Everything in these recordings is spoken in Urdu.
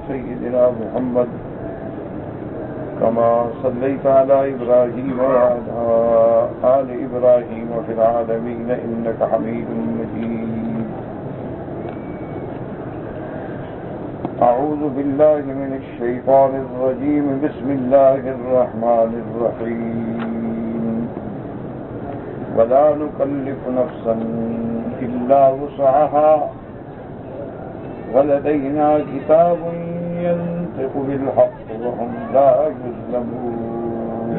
سيدنا محمد كما صليت على إبراهيم وعلى آل إبراهيم في العالمين إنك حميد مجيد. أعوذ بالله من الشيطان الرجيم. بسم الله الرحمن الرحيم. ولا نكلف نفسا إلا وسعها ولدينا كتاب ينطق بالحق وهم لا يظلمون.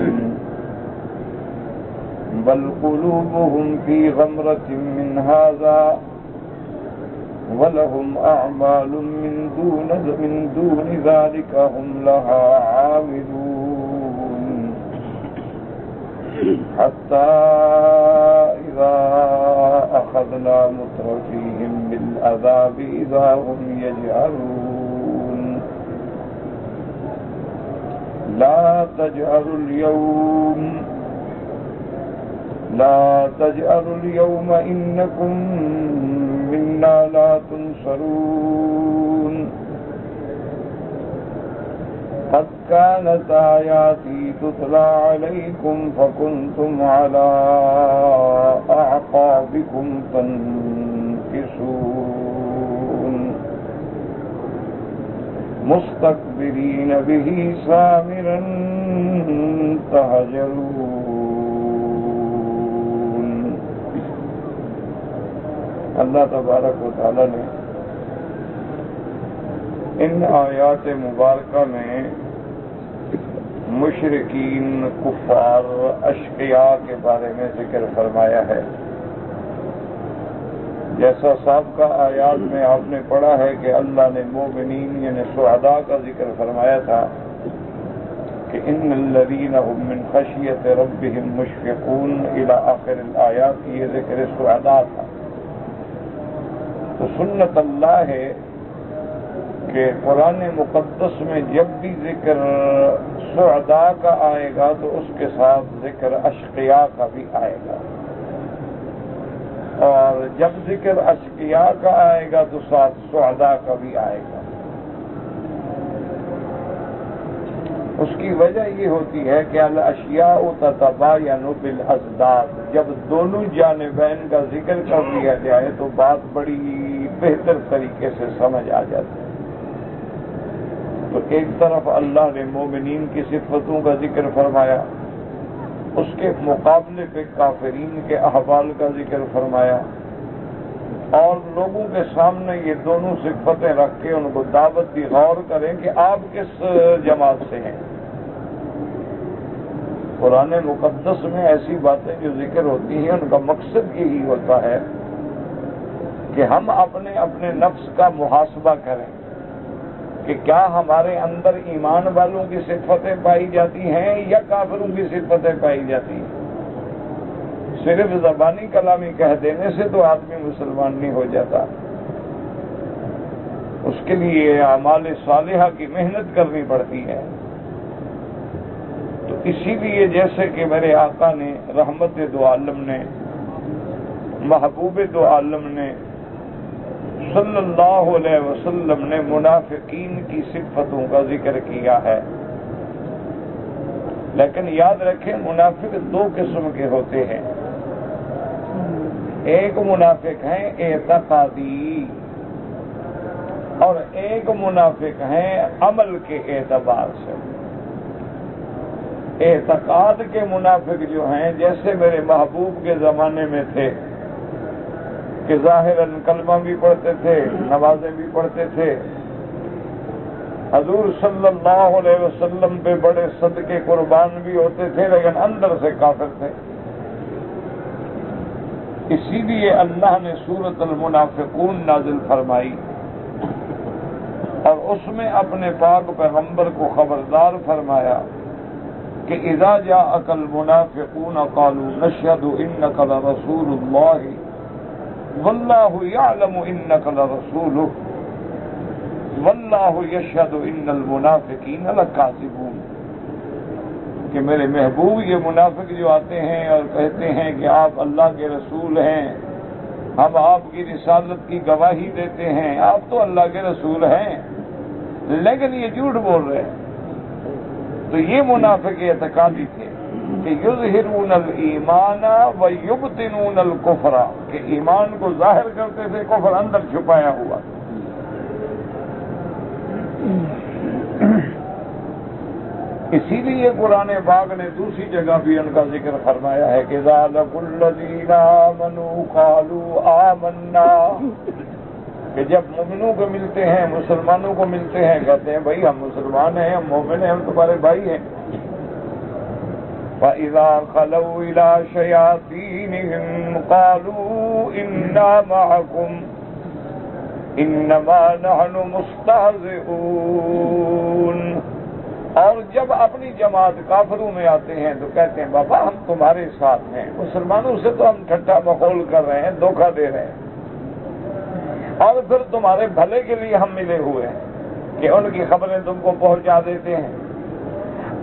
بل قلوبهم في غمرة من هذا ولهم أعمال من دون ذلك هم لها عاملون. حتى إذا أخذنا مترفيهم بالعذاب إذا هم يجأرون. لا تجأروا اليوم إنكم منا لا تنصرون. قد كانت آياتي تتلى عليكم فكنتم على أعقابكم تنكصون مستكبرين به سامرا تهجرون. اللہ تبارک و تعالی نے ان آیات مبارکہ میں مشرکین، کفار، اشقیاء کے بارے میں ذکر فرمایا ہے. جیسا سابقہ آیات میں آپ نے پڑھا ہے کہ اللہ نے مومنین یعنی شہداء کا ذکر فرمایا تھا کہ ان الذین هم من خشیۃ ربهم مشفقون الی آخر الآیات. یہ ذکر شہداء تھا. تو سنت اللہ ہے کہ قرآن مقدس میں جب بھی ذکر شہداء کا آئے گا تو اس کے ساتھ ذکر اشقیاء کا بھی آئے گا، اور جب ذکر اشقیاء کا آئے گا تو ساتھ شہداء کا بھی آئے گا. اس کی وجہ یہ ہوتی ہے کہ الاشیاء تتباین بالازداد. جب دونوں جانبین کا ذکر کر دیا جائے تو بات بڑی بہتر طریقے سے سمجھ آ جاتی ہے. تو ایک طرف اللہ نے مومنین کی صفتوں کا ذکر فرمایا، اس کے مقابلے پہ کافرین کے احوال کا ذکر فرمایا، اور لوگوں کے سامنے یہ دونوں صفتیں رکھ کے ان کو دعوت دی. غور کریں کہ آپ کس جماعت سے ہیں. قرآن مقدس میں ایسی باتیں جو ذکر ہوتی ہیں ان کا مقصد یہی ہوتا ہے کہ ہم اپنے نفس کا محاسبہ کریں کہ کیا ہمارے اندر ایمان والوں کی صفتیں پائی جاتی ہیں یا کافروں کی صفتیں پائی جاتی ہیں. صرف زبانی کلامی کہہ دینے سے تو آدمی مسلمان نہیں ہو جاتا. اس کے لیے اعمال صالحہ کی محنت کرنی پڑتی ہے. تو اسی لیے جیسے کہ میرے آقا نے، رحمت دو عالم نے، محبوب دو عالم نے صلی اللہ علیہ وسلم نے منافقین کی صفتوں کا ذکر کیا ہے. لیکن یاد رکھیں منافق دو قسم کے ہوتے ہیں. ایک منافق ہیں اعتقادی اور ایک منافق ہیں عمل کے اعتبار سے. اعتقاد کے منافق جو ہیں جیسے میرے محبوب کے زمانے میں تھے کہ ظاہراً کلمہ بھی پڑھتے تھے، نمازیں بھی پڑھتے تھے، حضور صلی اللہ علیہ وسلم پہ بڑے صدقے قربان بھی ہوتے تھے، لیکن اندر سے کافر تھے. اسی لیے اللہ نے سورۃ المنافقون نازل فرمائی اور اس میں اپنے پاک پیغمبر کو خبردار فرمایا کہ اذا جاءك المنافقون قالوا نشهد انك لرسول الله والله يعلم انك لرسوله والله يشهد ان المنافقين لكاذبون. کہ میرے محبوب یہ منافق جو آتے ہیں اور کہتے ہیں کہ آپ اللہ کے رسول ہیں، ہم آپ کی رسالت کی گواہی دیتے ہیں، آپ تو اللہ کے رسول ہیں، لیکن یہ جھوٹ بول رہے ہیں. تو یہ منافق اعتقادی تھے کہ یظہرون الایمان و یبطنون الکفر، کہ ایمان کو ظاہر کرتے تھے، کفر اندر چھپایا ہوا. اسی لیے قرآن پاک نے دوسری جگہ بھی ان کا ذکر فرمایا ہے کہ اذا لقوا الذین آمنوا قالوا آمنا، کہ جب مومنوں کو ملتے ہیں، مسلمانوں کو ملتے ہیں، کہتے ہیں بھائی ہم مسلمان ہیں، ہم مومن ہیں، ہم تمہارے بھائی ہیں. وَإِذَا خَلَوْا إِلَىٰ شَيَاطِينِهِمْ قَالُوا إِنَّا مَعَكُمْ إِنَّمَا نَحْنُ مُسْتَهْزِئُونَ. اور جب اپنی جماعت کافروں میں آتے ہیں تو کہتے ہیں بابا ہم تمہارے ساتھ ہیں، مسلمانوں سے تو ہم ٹھٹا مخول کر رہے ہیں، دھوکہ دے رہے ہیں، اور پھر تمہارے بھلے کے لیے ہم ملے ہوئے ہیں کہ ان کی خبریں تم کو پہنچا دیتے ہیں،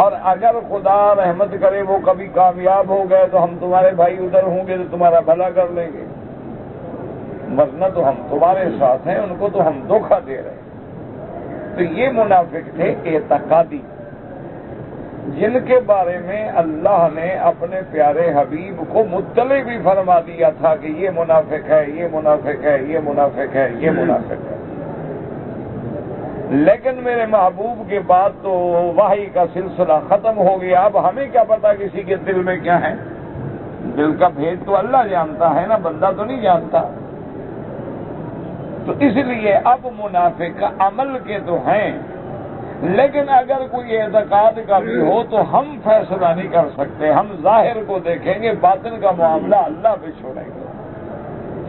اور اگر خدا رحمت کرے وہ کبھی کامیاب ہو گئے تو ہم تمہارے بھائی ادھر ہوں گے تو تمہارا بھلا کر لیں گے، ورنہ تو ہم تمہارے ساتھ ہیں، ان کو تو ہم دھوکہ دے رہے ہیں. تو یہ منافق تھے اعتقادی، جن کے بارے میں اللہ نے اپنے پیارے حبیب کو مطلع بھی فرما دیا تھا کہ یہ منافق ہے، یہ منافق ہے، یہ منافق ہے، یہ منافق ہے. لیکن میرے محبوب کے بعد تو وحی کا سلسلہ ختم ہو گیا. اب ہمیں کیا پتا کسی کے دل میں کیا ہے؟ دل کا بھید تو اللہ جانتا ہے نا، بندہ تو نہیں جانتا. تو اس لیے اب منافق عمل کے تو ہیں، لیکن اگر کوئی اعتقاد کا بھی ہو تو ہم فیصلہ نہیں کر سکتے. ہم ظاہر کو دیکھیں گے، باطن کا معاملہ اللہ پہ چھوڑیں گے.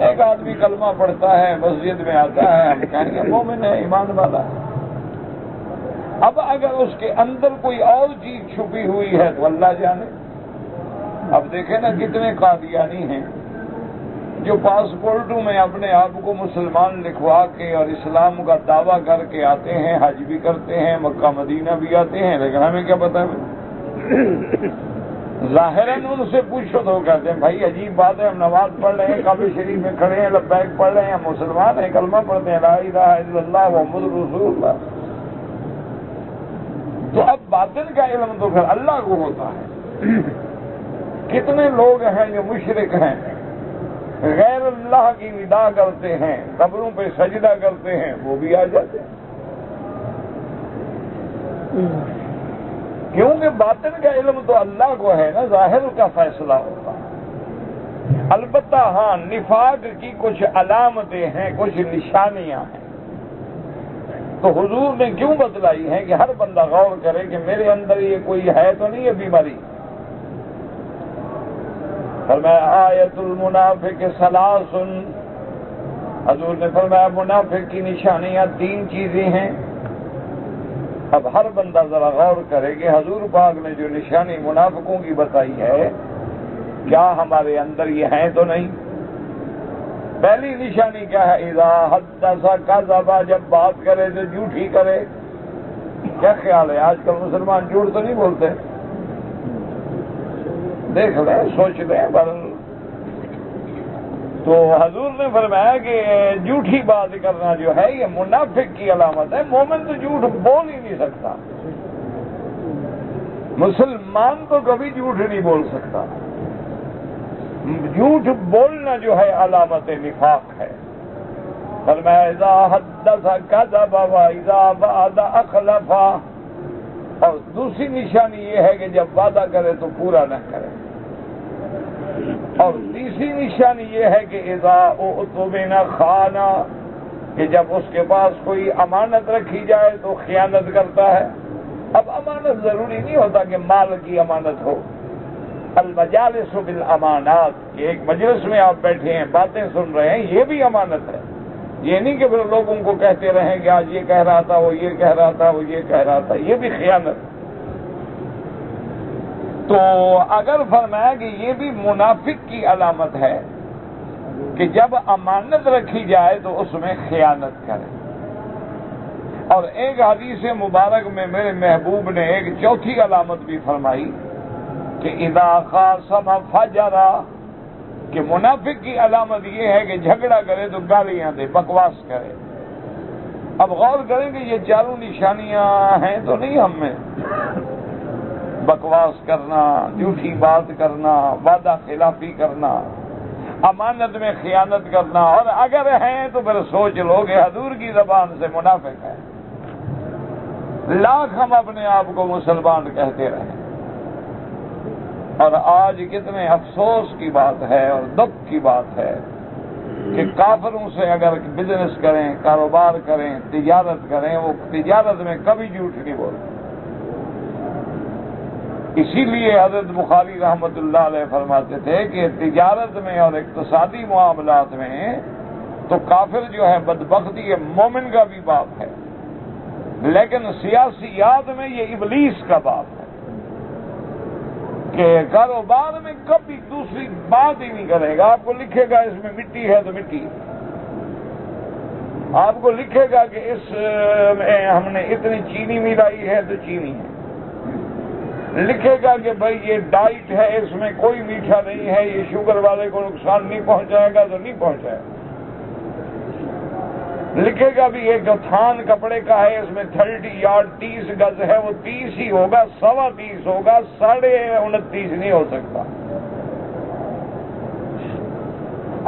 ایک آدمی کلمہ پڑھتا ہے، مسجد میں آتا ہے، ہم کہیں گے مومن ہے، ایمان والا ہے. اب اگر اس کے اندر کوئی اور چیز چھپی ہوئی ہے تو اللہ جانے. اب دیکھیں نا کتنے قادیانی ہیں جو پاسپورٹوں میں اپنے آپ کو مسلمان لکھوا کے اور اسلام کا دعویٰ کر کے آتے ہیں، حج بھی کرتے ہیں، مکہ مدینہ بھی آتے ہیں، لیکن ہمیں کیا پتا ہے؟ ظاہراً ان سے پوچھو تو کہتے ہیں بھائی عجیب بات ہے، ہم نماز پڑھ رہے ہیں، کعبہ شریف میں کھڑے ہیں، لبیک پڑھ رہے ہیں، ہم مسلمان ہیں، کلمہ پڑھتے ہیں، لا الہ الا اللہ محمد رسول اللہ. تو اب باطن کا علم تو پھر اللہ کو ہوتا ہے. کتنے لوگ ہیں جو مشرک ہیں، غیر اللہ کی ندا کرتے ہیں، قبروں پہ سجدہ کرتے ہیں، وہ بھی آ جاتے ہیں. کیونکہ باطن کا علم تو اللہ کو ہے نا، ظاہر کا فیصلہ ہوگا. البتہ ہاں نفاق کی کچھ علامتیں ہیں، کچھ نشانیاں ہیں. تو حضور نے کیوں بتلائی ہے کہ ہر بندہ غور کرے کہ میرے اندر یہ کوئی ہے تو نہیں ہے بیماری. فرمایا آیت المنافق ثلاث، حضور نے فرمایا منافق کی نشانیاں 3 چیزیں ہیں. اب ہر بندہ ذرا غور کرے کہ حضور پاک نے جو نشانی منافقوں کی بتائی ہے کیا ہمارے اندر یہ ہیں تو نہیں. پہلی نشانی کیا ہے؟ اذا حدث کذب، جب بات کرے تو جھوٹ ہی کرے. کیا خیال ہے آج کل مسلمان جھوٹ تو نہیں بولتے؟ دیکھ لیں، سوچ لیں. تو حضور نے فرمایا کہ جھوٹی بات کرنا جو ہے یہ منافق کی علامت ہے. مومن تو جھوٹ بول ہی نہیں سکتا، مسلمان تو کبھی جھوٹ نہیں بول سکتا. جھوٹ بولنا جو ہے علامت نفاق ہے. فرمایا اذا حدث کذب واذا وعد اخلف. اور دوسری نشانی یہ ہے کہ جب وعدہ کرے تو پورا نہ کرے. اور تیسری نشانی یہ ہے کہ اذا اؤتمن خان، کہ جب اس کے پاس کوئی امانت رکھی جائے تو خیانت کرتا ہے. اب امانت ضروری نہیں ہوتا کہ مال کی امانت ہو. المجالس بالامانات، کہ ایک مجلس میں آپ بیٹھے ہیں، باتیں سن رہے ہیں، یہ بھی امانت ہے. یہ نہیں کہ پھر لوگوں کو کہتے رہیں کہ آج یہ کہہ رہا تھا، وہ یہ کہہ رہا تھا، وہ یہ کہہ رہا تھا، یہ بھی خیانت. تو اگر فرمایا کہ یہ بھی منافق کی علامت ہے کہ جب امانت رکھی جائے تو اس میں خیانت کرے. اور ایک حدیث مبارک میں میرے محبوب نے ایک چوتھی علامت بھی فرمائی کہ اذا خاصم فجر، کہ منافق کی علامت یہ ہے کہ جھگڑا کرے تو گالیاں دے، بکواس کرے. اب غور کریں کہ یہ چاروں نشانیاں ہیں تو نہیں ہم میں؟ بکواس کرنا، جھوٹی بات کرنا، وعدہ خلافی کرنا، امانت میں خیانت کرنا، اور اگر ہیں تو پھر سوچ لو کہ حضور کی زبان سے منافق ہے۔ لاکھ ہم اپنے آپ کو مسلمان کہتے رہے، اور آج کتنے افسوس کی بات ہے اور دکھ کی بات ہے کہ کافروں سے اگر بزنس کریں، کاروبار کریں، تجارت کریں، وہ تجارت میں کبھی جھوٹ نہیں بولتے۔ اسی لیے حضرت بخاری رحمت اللہ علیہ فرماتے تھے کہ تجارت میں اور اقتصادی معاملات میں تو کافر جو ہے بدبختی مومن کا بھی باپ ہے، لیکن سیاسیات میں یہ ابلیس کا باپ ہے کہ کاروبار میں کبھی دوسری بات ہی نہیں کرے گا۔ آپ کو لکھے گا اس میں مٹی ہے تو مٹی، آپ کو لکھے گا کہ اس میں ہم نے اتنی چینی ملائی ہے تو چینی ہے، لکھے گا کہ بھائی یہ ڈائٹ ہے، اس میں کوئی میٹھا نہیں ہے، یہ شوگر والے کو نقصان نہیں پہنچائے گا تو نہیں پہنچائے گا، لکھے گا بھی ایک تھان کپڑے کا ہے، اس میں 30 یارڈ 30 گز ہے، وہ 30 ہی ہوگا، 30.25 ہوگا، 29.5 نہیں ہو سکتا۔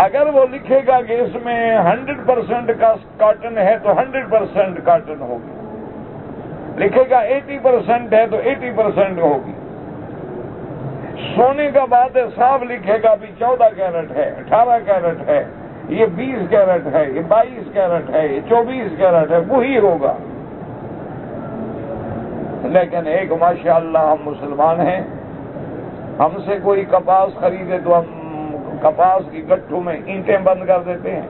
اگر وہ لکھے گا کہ اس میں 100% کا کاٹن ہے تو 100% کاٹن ہوگی، لکھے گا 80% ہے تو 80% ہوگی۔ سونے کا بات ہے، صاف لکھے گا بھی 14 کیرٹ ہے، 18 کیرٹ ہے، یہ 20 کیرٹ ہے، یہ 22 کیرٹ ہے، یہ 24 کیرٹ ہے، وہی ہوگا۔ لیکن ایک ماشاءاللہ ہم مسلمان ہیں، ہم سے کوئی کپاس خریدے تو ہم کپاس کی گٹھوں میں اینٹیں بند کر دیتے ہیں۔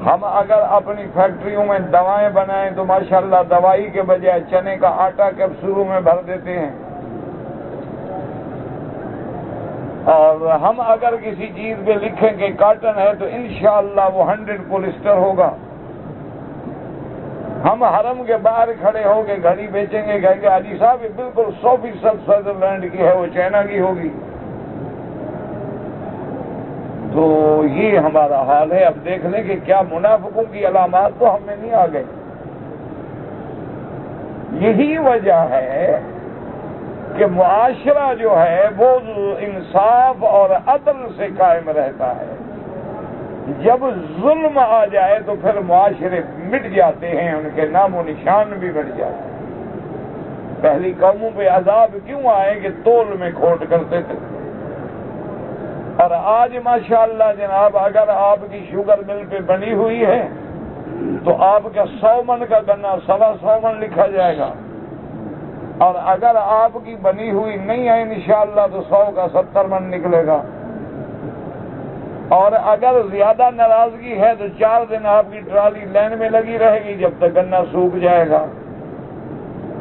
ہم اگر اپنی فیکٹریوں میں دوائیں بنائیں تو ماشاءاللہ دوائی کے بجائے چنے کا آٹا کیپسولوں میں بھر دیتے ہیں، اور ہم اگر کسی چیز پہ لکھیں کہ کاٹن ہے تو انشاءاللہ وہ 100 پولیسٹر ہوگا۔ ہم حرم کے باہر کھڑے ہو کے گھڑی بیچیں گے، کہیں گے حاجی صاحب یہ بالکل 100% سوئٹزرلینڈ کی ہے، وہ چائنا کی ہوگی۔ تو یہ ہمارا حال ہے۔ اب دیکھ لیں کہ کیا منافقوں کی علامات تو ہم میں نہیں آ گئی۔ یہی وجہ ہے کہ معاشرہ جو ہے وہ انصاف اور عدل سے قائم رہتا ہے۔ جب ظلم آ جائے تو پھر معاشرے مٹ جاتے ہیں، ان کے نام و نشان بھی مٹ جاتے ہیں۔ پہلی قوموں پہ عذاب کیوں آئے کہ تول میں کھوٹ کرتے تھے، اور آج ماشاءاللہ جناب اگر آپ کی شوگر مل پہ بنی ہوئی ہے تو آپ کا 100 من کا گنا 125 من لکھا جائے گا، اور اگر آپ کی بنی ہوئی نہیں ہے انشاءاللہ تو 100 کا 70 من نکلے گا، اور اگر زیادہ ناراضگی ہے تو 4 دن آپ کی ٹرالی لائن میں لگی رہے گی جب تک گنا سوکھ جائے گا،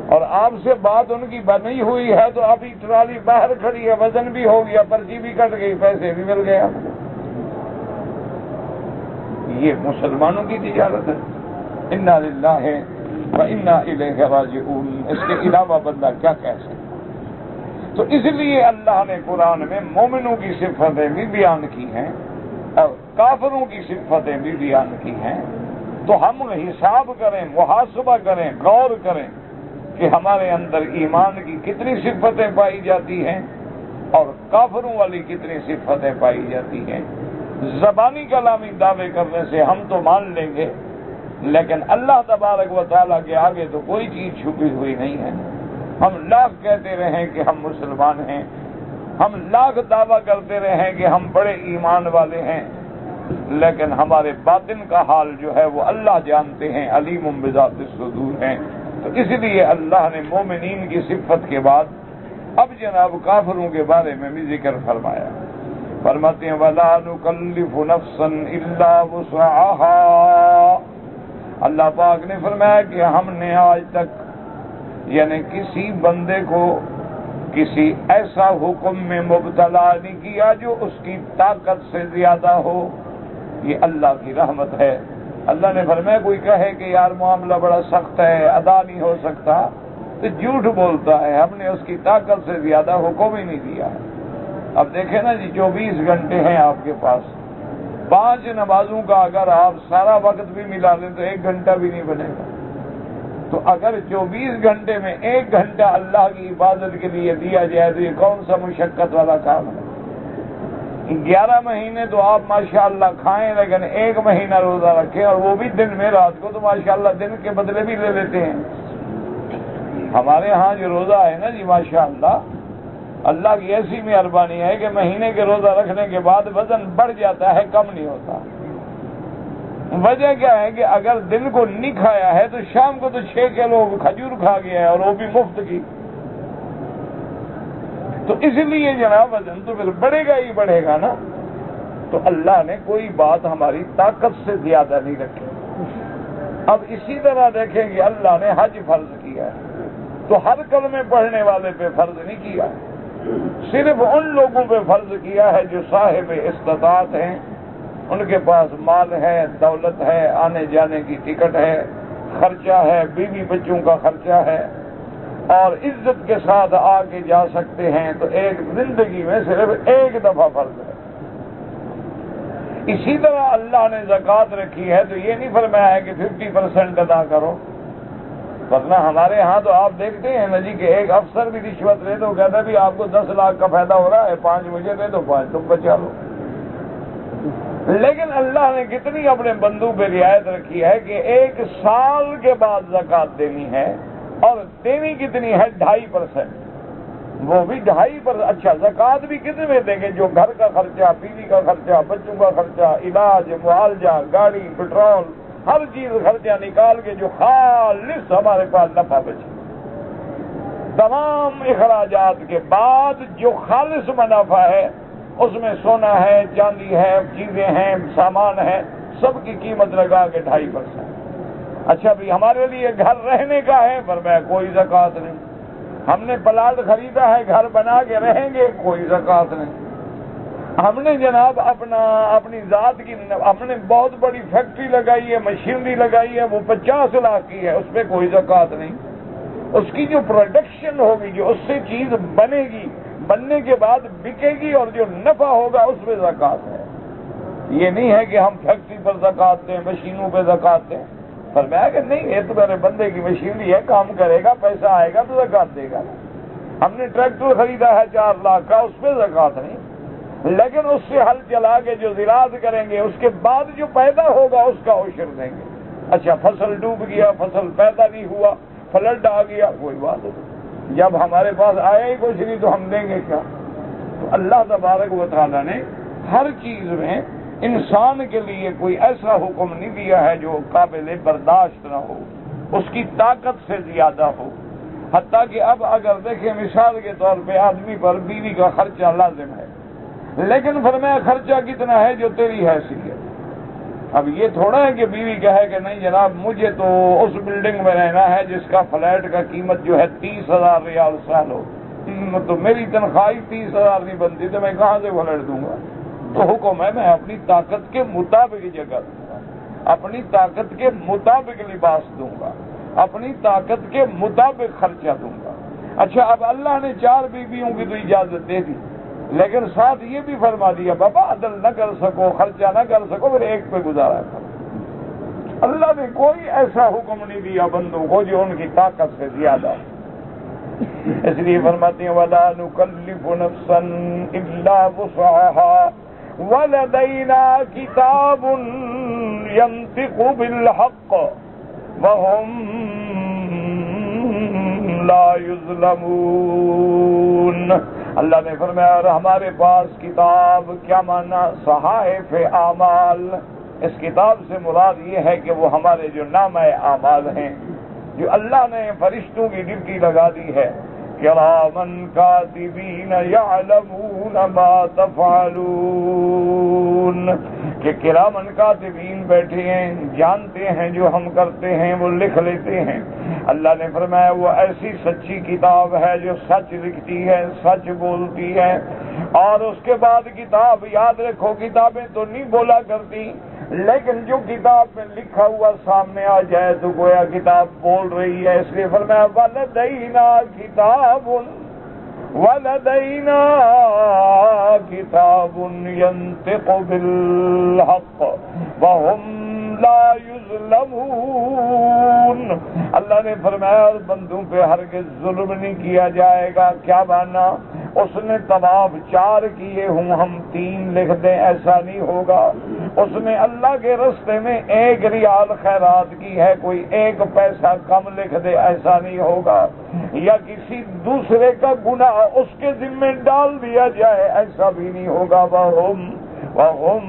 اور آپ سے بات ان کی بنی ہوئی ہے تو ابھی ٹرالی باہر کھڑی ہے، وزن بھی ہو گیا، پرچی بھی کٹ گئی، پیسے بھی مل گئے۔ یہ مسلمانوں کی تجارت ہے۔ انا للہ و انا الیہ راجعون، اس کے علاوہ بندہ کیا کہہ سکتا؟ تو اس لیے اللہ نے قرآن میں مومنوں کی صفتیں بھی بیان کی ہیں اور کافروں کی صفتیں بھی بیان کی ہیں۔ تو ہم حساب کریں، محاسبہ کریں، غور کریں کہ ہمارے اندر ایمان کی کتنی صفتیں پائی جاتی ہیں اور کافروں والی کتنی صفتیں پائی جاتی ہیں۔ زبانی کلامی دعوے کرنے سے ہم تو مان لیں گے، لیکن اللہ تبارک و تعالیٰ کے آگے تو کوئی چیز چھپی ہوئی نہیں ہے۔ ہم لاکھ کہتے رہیں کہ ہم مسلمان ہیں، ہم لاکھ دعویٰ کرتے رہیں کہ ہم بڑے ایمان والے ہیں، لیکن ہمارے باطن کا حال جو ہے وہ اللہ جانتے ہیں، علیم بذات الصدور ہیں۔ تو اس لیے اللہ نے مومنین کی صفت کے بعد اب جناب کافروں کے بارے میں بھی ذکر فرمایا۔ فرماتے ہیں وَلَا نُكَلِّفُ نَفْسًا إِلَّا وُسْعَهَا، اللہ پاک نے فرمایا کہ ہم نے آج تک یعنی کسی بندے کو کسی ایسا حکم میں مبتلا نہیں کیا جو اس کی طاقت سے زیادہ ہو۔ یہ اللہ کی رحمت ہے۔ اللہ نے فرمایا کوئی کہے کہ یار معاملہ بڑا سخت ہے، ادا نہیں ہو سکتا، تو جھوٹ بولتا ہے، ہم نے اس کی طاقت سے زیادہ حکم ہی نہیں دیا ہے۔ اب دیکھیں نا جی 24 گھنٹے ہیں آپ کے پاس، 5 نمازوں کا اگر آپ سارا وقت بھی ملا لیں تو 1 گھنٹہ بھی نہیں بنے گا. تو اگر 24 گھنٹے میں 1 گھنٹہ اللہ کی عبادت کے لیے دیا جائے تو یہ کون سا مشقت والا کام ہے؟ 11 مہینے تو آپ ماشاءاللہ کھائیں لیکن 1 مہینہ روزہ رکھیں اور وہ بھی دن میں، رات کو تو ماشاءاللہ دن کے بدلے بھی لے لیتے ہیں. ہمارے ہاں جو روزہ ہے نا جی ماشاءاللہ اللہ کی ایسی مہربانی ہے کہ مہینے کے روزہ رکھنے کے بعد وزن بڑھ جاتا ہے، کم نہیں ہوتا. وجہ کیا ہے کہ اگر دن کو نہیں کھایا ہے تو شام کو تو 6 کلو کھجور کھا گیا ہے اور وہ بھی مفت کی. تو اس لیے جناب وزن تو پھر بڑھے گا ہی بڑھے گا نا. تو اللہ نے کوئی بات ہماری طاقت سے زیادہ نہیں رکھی. اب اسی طرح دیکھیں کہ اللہ نے حج فرض کیا ہے تو ہر کلمے پڑھنے والے پہ فرض نہیں کیا، صرف ان لوگوں پہ فرض کیا ہے جو صاحب استطاعت ہیں، ان کے پاس مال ہے، دولت ہے، آنے جانے کی ٹکٹ ہے، خرچہ ہے، بیوی بچوں کا خرچہ ہے اور عزت کے ساتھ آ کے جا سکتے ہیں. تو ایک زندگی میں صرف 1 دفعہ فرض ہے. اسی طرح اللہ نے زکوٰۃ رکھی ہے تو یہ نہیں فرمایا ہے کہ 50% ادا کرو، ورنہ ہمارے ہاں تو آپ دیکھتے ہیں نا جی کہ ایک افسر بھی رشوت لے تو کہتا ہے بھی آپ کو 10 لاکھ کا فائدہ ہو رہا ہے، 5 مجھے دے دو، 5 تم بچا لو. لیکن اللہ نے کتنی اپنے بندوں پہ رعایت رکھی ہے کہ 1 سال کے بعد زکوٰۃ دینی ہے اور دینی کتنی ہے 2.5%. وہ بھی 2.5%. اچھا زکوٰۃ بھی کتنے میں دیں گے؟ جو گھر کا خرچہ، بیوی کا خرچہ، بچوں کا خرچہ، علاج، معالجہ، گاڑی، پیٹرول، ہر چیز خرچہ نکال کے جو خالص ہمارے پاس نفع بچے، تمام اخراجات کے بعد جو خالص منافع ہے اس میں سونا ہے، چاندی ہے، چیزیں ہیں، سامان ہے، سب کی قیمت لگا کے 2.5%. اچھا بھی ہمارے لیے گھر رہنے کا ہے، فرمایا کوئی زکوٰۃ نہیں. ہم نے پلاٹ خریدا ہے، گھر بنا کے رہیں گے، کوئی زکوٰۃ نہیں. ہم نے جناب اپنی ذات کی، ہم نے بہت بڑی فیکٹری لگائی ہے، مشینری لگائی ہے، وہ 50 لاکھ کی ہے، اس پہ کوئی زکوٰۃ نہیں. اس کی جو پروڈکشن ہوگی، جو اس سے چیز بنے گی، بننے کے بعد بکے گی اور جو نفع ہوگا اس پہ زکوٰۃ ہے. یہ نہیں ہے کہ ہم فیکٹری پر زکوٰۃ دیں، مشینوں پہ زکوٰۃ دیں. فرمایا کہ نہیں، یہ تو میرے بندے کی مشینری ہے، کام کرے گا، پیسہ آئے گا تو زکوٰۃ دے گا. ہم نے ٹریکٹر خریدا ہے 4 لاکھ کا، اس پہ زکوٰۃ نہیں، لیکن اس سے ہل چلا کے جو زراعت کریں گے اس کے بعد جو پیدا ہوگا اس کا عشر دیں گے. اچھا فصل ڈوب گیا، فصل پیدا نہیں ہوا، فلڈ آ گیا، کوئی بات نہیں، جب ہمارے پاس آیا ہی کچھ نہیں تو ہم دیں گے کیا؟ تو اللہ تبارک و تعالیٰ نے ہر چیز میں انسان کے لیے کوئی ایسا حکم نہیں دیا ہے جو قابل برداشت نہ ہو، اس کی طاقت سے زیادہ ہو. حتیٰ کہ اب اگر دیکھیں مثال کے طور پہ آدمی پر بیوی کا خرچہ لازم ہے، لیکن فرمایا خرچہ کتنا ہے جو تیری حیثیت. اب یہ تھوڑا ہے کہ بیوی کہے کہ نہیں جناب مجھے تو اس بلڈنگ میں رہنا ہے جس کا فلیٹ کا قیمت جو ہے 30,000 ریال سال ہو، تو میری تنخواہ 30,000 نہیں بنتی تو میں کہاں سے فلیٹ دوں گا؟ تو حکم ہے میں اپنی طاقت کے مطابق جگہ دوں گا، اپنی طاقت کے مطابق لباس دوں گا، اپنی طاقت کے مطابق خرچہ دوں گا. اچھا اب اللہ نے 4 بیویوں کی تو اجازت دے دی، لیکن ساتھ یہ بھی فرما دیا بابا عدل نہ کر سکو، خرچہ نہ کر سکو، پھر ایک پہ گزارا کرو. اللہ نے کوئی ایسا حکم نہیں دیا بندوں کو جو ان کی طاقت سے زیادہ. اس لیے فرماتے ہیں وَلَا نُكَلِّفُ نَفْسًا إِلَّا وُسْعَهَا وَلَدَيْنَا كِتَابٌ يَنطِقُ بِالْحَقِّ وَهُمْ لَا يُظْلَمُونَ. اللہ نے فرمایا اور ہمارے پاس کتاب، کیا مانا؟ صحائف اعمال. اس کتاب سے مراد یہ ہے کہ وہ ہمارے جو نامہ اعمال ہیں جو اللہ نے فرشتوں کی ڈیوٹی لگا دی ہے، کرامن کاتبین یعلمون ما تفعلون، کہ کرامن کاتبین بیٹھے ہیں، جانتے ہیں جو ہم کرتے ہیں وہ لکھ لیتے ہیں. اللہ نے فرمایا وہ ایسی سچی کتاب ہے جو سچ لکھتی ہے، سچ بولتی ہے. اور اس کے بعد کتاب، یاد رکھو کتابیں تو نہیں بولا کرتی، لیکن جو کتاب میں لکھا ہوا سامنے آ جائے تو گویا کتاب بول رہی ہے. اس لیے فرمایا وَلَدَيْنَا کتاب، وَلَدَيْنَا كِتَابٌ يَنطِقُ بِالْحَقِّ وَهُمْ لَا يُظْلَمُونَ۔ اللہ نے فرمایا اور بندوں پہ ہرگز ظلم نہیں کیا جائے گا۔ کیا مانا؟ اس نے طواف 4 کیے ہوں ہم 3 لکھ دیں، ایسا نہیں ہوگا۔ اس نے اللہ کے راستے میں 1 ریال خیرات کی ہے، کوئی 1 پیسہ کم لکھ دے، ایسا نہیں ہوگا۔ یا کسی دوسرے کا گناہ اس کے ذمہ ڈال دیا جائے، ایسا بھی نہیں ہوگا۔ وَهُمْ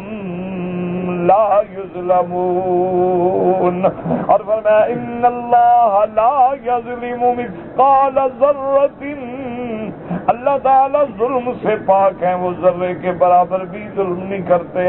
لا يظلمون۔ اور فرمایا ان اللہ لا یظلم مثقال ذرۃ، اللہ تعالیٰ ظلم سے پاک ہیں، وہ ذرے کے برابر بھی ظلم نہیں کرتے۔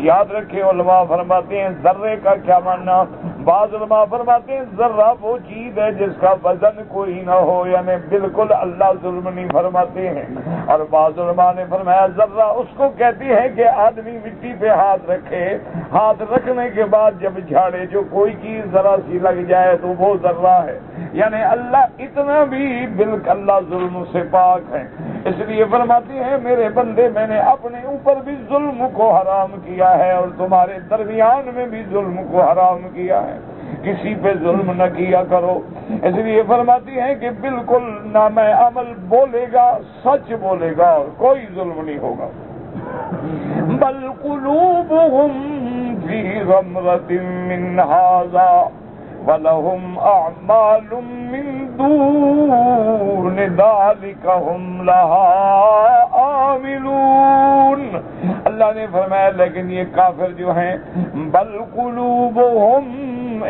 یاد رکھے علماء فرماتے ہیں ذرے کا کیا معنی؟ بعض علماء فرماتے ہیں ذرہ وہ چیز ہے جس کا وزن کوئی نہ ہو، یعنی بالکل اللہ ظلم نہیں فرماتے ہیں۔ اور بعض علماء نے فرمایا ذرہ اس کو کہتی ہے کہ آدمی مٹی پہ ہاتھ رکھے، ہاتھ رکھنے کے بعد جب جھاڑے جو کوئی چیز ذرا سی لگ جائے تو وہ ذرہ ہے، یعنی اللہ اتنا بھی بالکل اللہ ظلم سے پاک ہے۔ اس لیے فرماتے ہیں میرے بندے میں نے اپنے اوپر بھی ظلم کو حرام کیا ہے اور تمہارے درمیان میں بھی ظلم کو حرام کیا ہے، کسی پہ ظلم نہ کیا کرو۔ اس لیے فرماتی ہیں کہ بالکل نام عمل بولے گا، سچ بولے گا اور کوئی ظلم نہیں ہوگا۔ بل قلوبهم فی غمرۃ من ھذا وَلَهُمْ أَعْمَالٌ مِّن دُونِ ذَلِكَ هُمْ لَهَا عَامِلُونَ۔ اللہ نے فرمایا لیکن یہ کافر جو ہیں بل قلوبهم،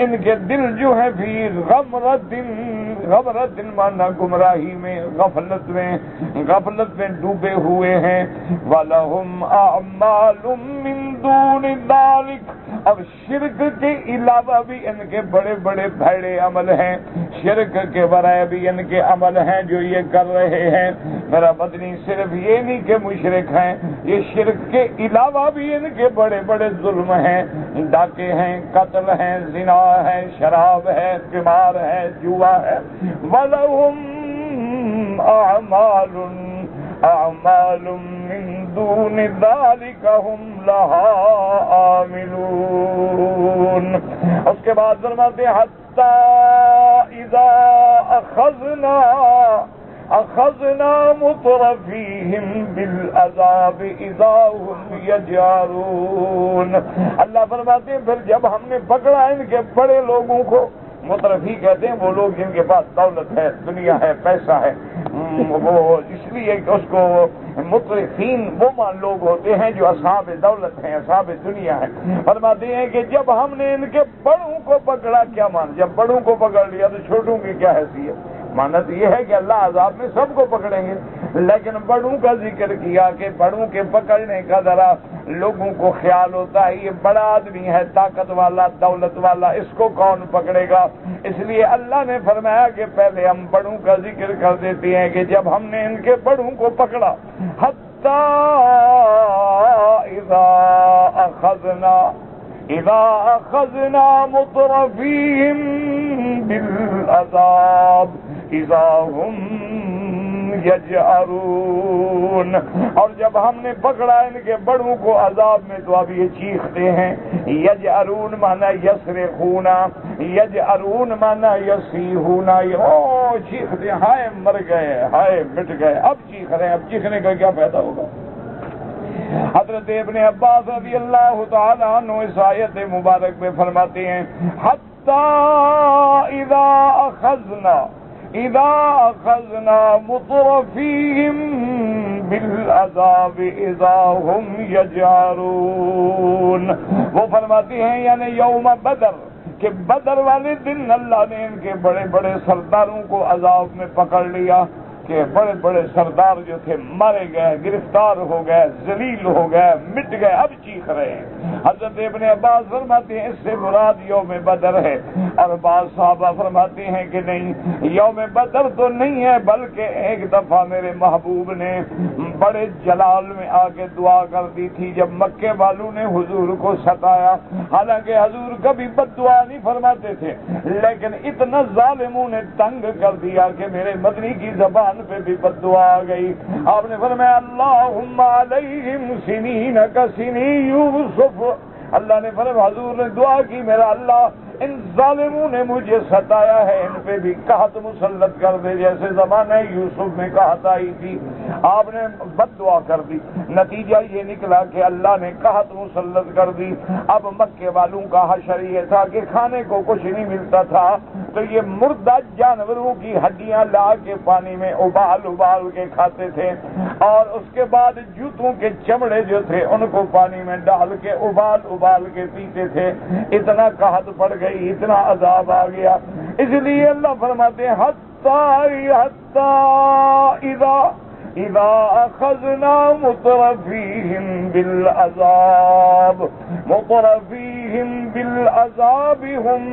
ان کے دل جو ہے فی غمرۃ مانا گمراہی میں، غفلت میں ڈوبے ہوئے ہیں۔ وَلَهُمْ أَعْمَالٌ مِّن دُونِ ذَلِكَ، اب شرک کے علاوہ بھی ان کے بڑے بڑے بھڑے عمل ہیں، شرک کے ورائے بھی ان کے عمل ہیں جو یہ کر رہے ہیں۔ میرا مدنی صرف یہ نہیں کہ مشرک ہیں، یہ شرک کے علاوہ بھی ان کے بڑے بڑے ظلم ہیں، ڈاکے ہیں، قتل ہیں، زنا ہے، شراب ہے، قمار ہے، جوا ہے۔ وَلَهُمْ أَعْمَالٌ مِّن دُونِ ذَلِكَ هُمْ لَهَا عَامِلُونَ۔ اس کے بعد فرماتے ہیں حَتَّى إِذَا أَخَذْنَا مُتْرَفِيهِمْ بِالْعَذَابِ إِذَا هُمْ يَجْأَرُونَ۔ اللہ فرماتے ہیں پھر جب ہم نے پکڑا ان کے بڑے لوگوں کو، مترفی کہتے ہیں وہ لوگ جن کے پاس دولت ہے، دنیا ہے، پیسہ ہے، وہ اس لیے کہ اس کو مترفین وہ لوگ ہوتے ہیں جو اصحاب دولت ہیں، اصحاب دنیا ہیں۔ فرماتے ہیں کہ جب ہم نے ان کے بڑوں کو پکڑا، کیا مان، جب بڑوں کو پکڑ لیا تو چھوٹوں کی کیا حیثیت؟ مانت یہ ہے کہ اللہ عذاب میں سب کو پکڑیں گے، لیکن بڑوں کا ذکر کیا کہ بڑوں کے پکڑنے کا ذرا لوگوں کو خیال ہوتا ہے یہ بڑا آدمی ہے، طاقت والا، دولت والا، اس کو کون پکڑے گا؟ اس لیے اللہ نے فرمایا کہ پہلے ہم بڑوں کا ذکر کر دیتے ہیں کہ جب ہم نے ان کے بڑوں کو پکڑا، حتی اذا اخذنا مترفیہم بالعذاب اذا هم یجأرون، اور جب ہم نے پکڑا ان کے بڑوں کو عذاب میں تو اب یہ چیختے ہیں۔ یجأرون مانا یصرخون، یجأرون مانا یصیحون، چیختے ہیں ہائے مر گئے، ہائے مٹ گئے، اب چیخ رہے ہیں، اب چیخنے کا کیا فائدہ ہوگا؟ حضرت ابن عباس رضی اللہ تعالیٰ عنہ اس آیت مبارک میں فرماتے ہیں حتی اذا اخذنا مترفیہم بالعذاب اذا هم یجأرون۔ وہ فرماتی ہیں یعنی یوم بدر، کہ بدر والے دن اللہ نے ان کے بڑے بڑے سرداروں کو عذاب میں پکڑ لیا، کہ بڑے بڑے سردار جو تھے مارے گئے، گرفتار ہو گئے، ذلیل ہو گئے، مٹ گئے، اب چیخ رہے ہیں۔ حضرت ابن عباس فرماتے ہیں اس سے مراد یوم بدر ہے، اور بعض صحابہ فرماتے ہیں کہ نہیں، یوم بدر تو نہیں ہے، بلکہ ایک دفعہ میرے محبوب نے بڑے جلال میں آ کے دعا کر دی تھی جب مکے والوں نے حضور کو ستایا۔ حالانکہ حضور کبھی بد دعا نہیں فرماتے تھے، لیکن اتنا ظالموں نے تنگ کر دیا کہ میرے مدنی کی زبان مسلمان پہ بھی بد دعا آ گئی. آپ نے فرمایا اللہم علیہم سنین کسنی یوسف. اللہ نے فرمایا حضور نے دعا کی میرا اللہ ان ظالموں نے مجھے ستایا ہے, ان پہ بھی قحط مسلط کر دے جیسے زمانہ یوسف میں قحط آئی تھی. آپ نے بد دعا کر دی. نتیجہ یہ نکلا کہ اللہ نے قحط مسلط کر دی. اب مکے والوں کا حشر یہ تھا کہ کھانے کو کچھ نہیں ملتا تھا تو یہ مردہ جانوروں کی ہڈیاں لا کے پانی میں ابال کے کھاتے تھے, اور اس کے بعد جوتوں کے چمڑے جو تھے ان کو پانی میں ڈال کے ابال کے پیتے تھے. اتنا قحط پڑ گئی, اتنا عذاب آ گیا. اس لیے اللہ فرماتے ہیں اذا اخذنا مترفیہم بالعذاب ہم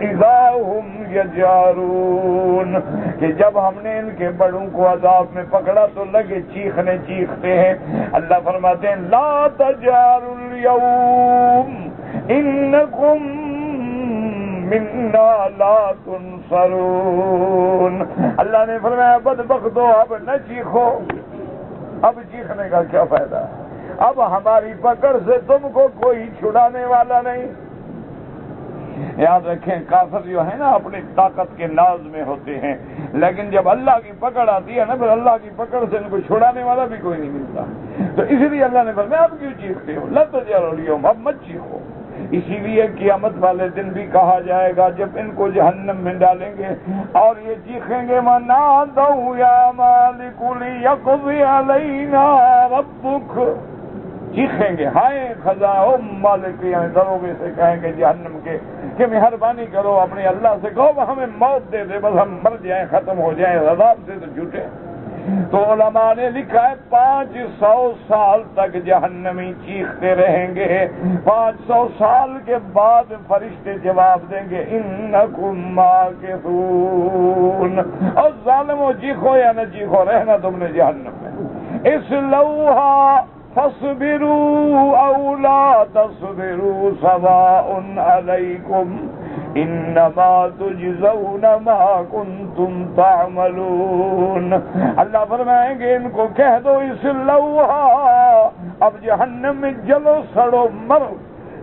اذا ہم یجارون, کہ جب ہم نے ان کے بڑوں کو عذاب میں پکڑا تو لگے چیختے ہیں. اللہ فرماتے ہیں لا تجاروا اليوم انکم منا لا تنصرون. اللہ نے فرمایا بدبختو اب نہ چیخو, اب چیخنے کا کیا فائدہ, اب ہماری پکڑ سے تم کو کوئی چھڑانے والا نہیں. یاد رکھیں کافر جو ہے نا اپنی طاقت کے ناز میں ہوتے ہیں, لیکن جب اللہ کی پکڑ آتی ہے نا پھر اللہ کی پکڑ سے ان کو چھڑانے والا بھی کوئی نہیں ملتا. تو اس لیے اللہ نے فرمایا اب کیوں چیختے ہو, لا تجاروا اليوم, اب مت چیخو. اسی لیے قیامت والے دن بھی کہا جائے گا جب ان کو جہنم میں ڈالیں گے اور یہ چیخیں گے وَنَادَوْا يَا مَالِكُ لِيَقْضِيَ عَلَيْنَا رَبُّكَ, چیخیں گے ہائے خزانہ مالک, یعنی دروگے سے کہیں گے جہنم کے کہ مہربانی کرو اپنے اللہ سے کہو ہمیں موت دے دے, بس ہم مر جائیں ختم ہو جائیں, عذاب سے تو جھوٹے. تو علماء نے لکھا ہے 500 سال تک جہنمی چیختے رہیں گے. 500 سال کے بعد فرشتے جواب دیں گے انکم ماکثون, اور ظالموں چیخو یا نہ چیخو رہنا تم نے جہنم میں. اصلوها فاصبروا او لا تصبروا سواء علیکم انما تجزون ما کنتم تعملون. اللہ فرمائیں گے ان کو کہہ دو اصلوها, اب جہنم میں جلو سڑو مرو,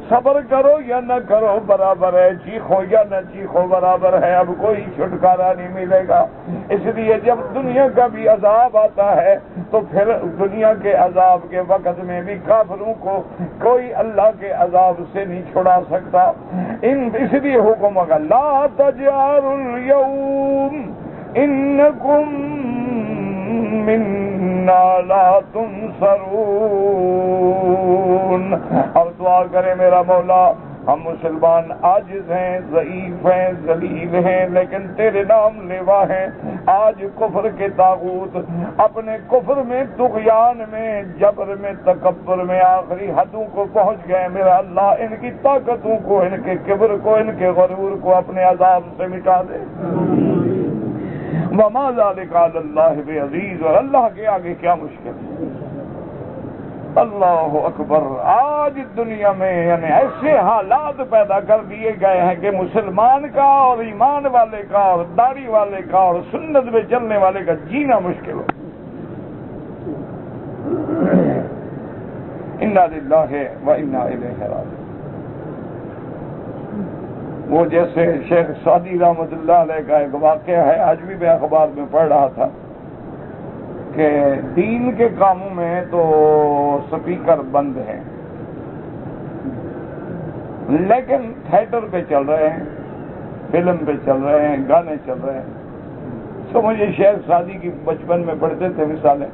صبر کرو یا نہ کرو برابر ہے, چیخو یا نہ چیخو برابر ہے, اب کوئی چھٹکارا نہیں ملے گا. اس لیے جب دنیا کا بھی عذاب آتا ہے تو پھر دنیا کے عذاب کے وقت میں بھی کافروں کو کوئی اللہ کے عذاب سے نہیں چھڑا سکتا. اس لیے حکم ہوگا لا تجاروا اليوم انکم منا لا تنصرون. اب دعا کرے میرا مولا ہم مسلمان عاجز ہیں, ضعیف ہیں, ذلیل ہیں, لیکن تیرے نام لیوا ہیں. آج کفر کے طاغوت اپنے کفر میں, طغیان میں, جبر میں, تکبر میں آخری حدوں کو پہنچ گئے. میرا اللہ ان کی طاقتوں کو, ان کے کبر کو, ان کے غرور کو اپنے عذاب سے مٹا دے. وما ذلک علی اللہ بعزیز, اور اللہ کے آگے کیا مشکل ہے. اللہ اکبر. آج دنیا میں یعنی ایسے حالات پیدا کر دیے گئے ہیں کہ مسلمان کا اور ایمان والے کا اور داڑھی والے کا اور سنت میں چلنے والے کا جینا مشکل ہو. انا للہ و انا الیہ راجعون. وہ جیسے شیخ سعدی رحمۃ اللہ علیہ کا ایک واقعہ ہے, آج بھی میں اخبار میں پڑھ رہا تھا کہ دین کے کاموں میں تو سپیکر بند ہیں لیکن تھیٹر پہ چل رہے ہیں, فلم پہ چل رہے ہیں, گانے چل رہے ہیں. تو مجھے شیخ سعدی کی بچپن میں پڑھتے تھے مثالیں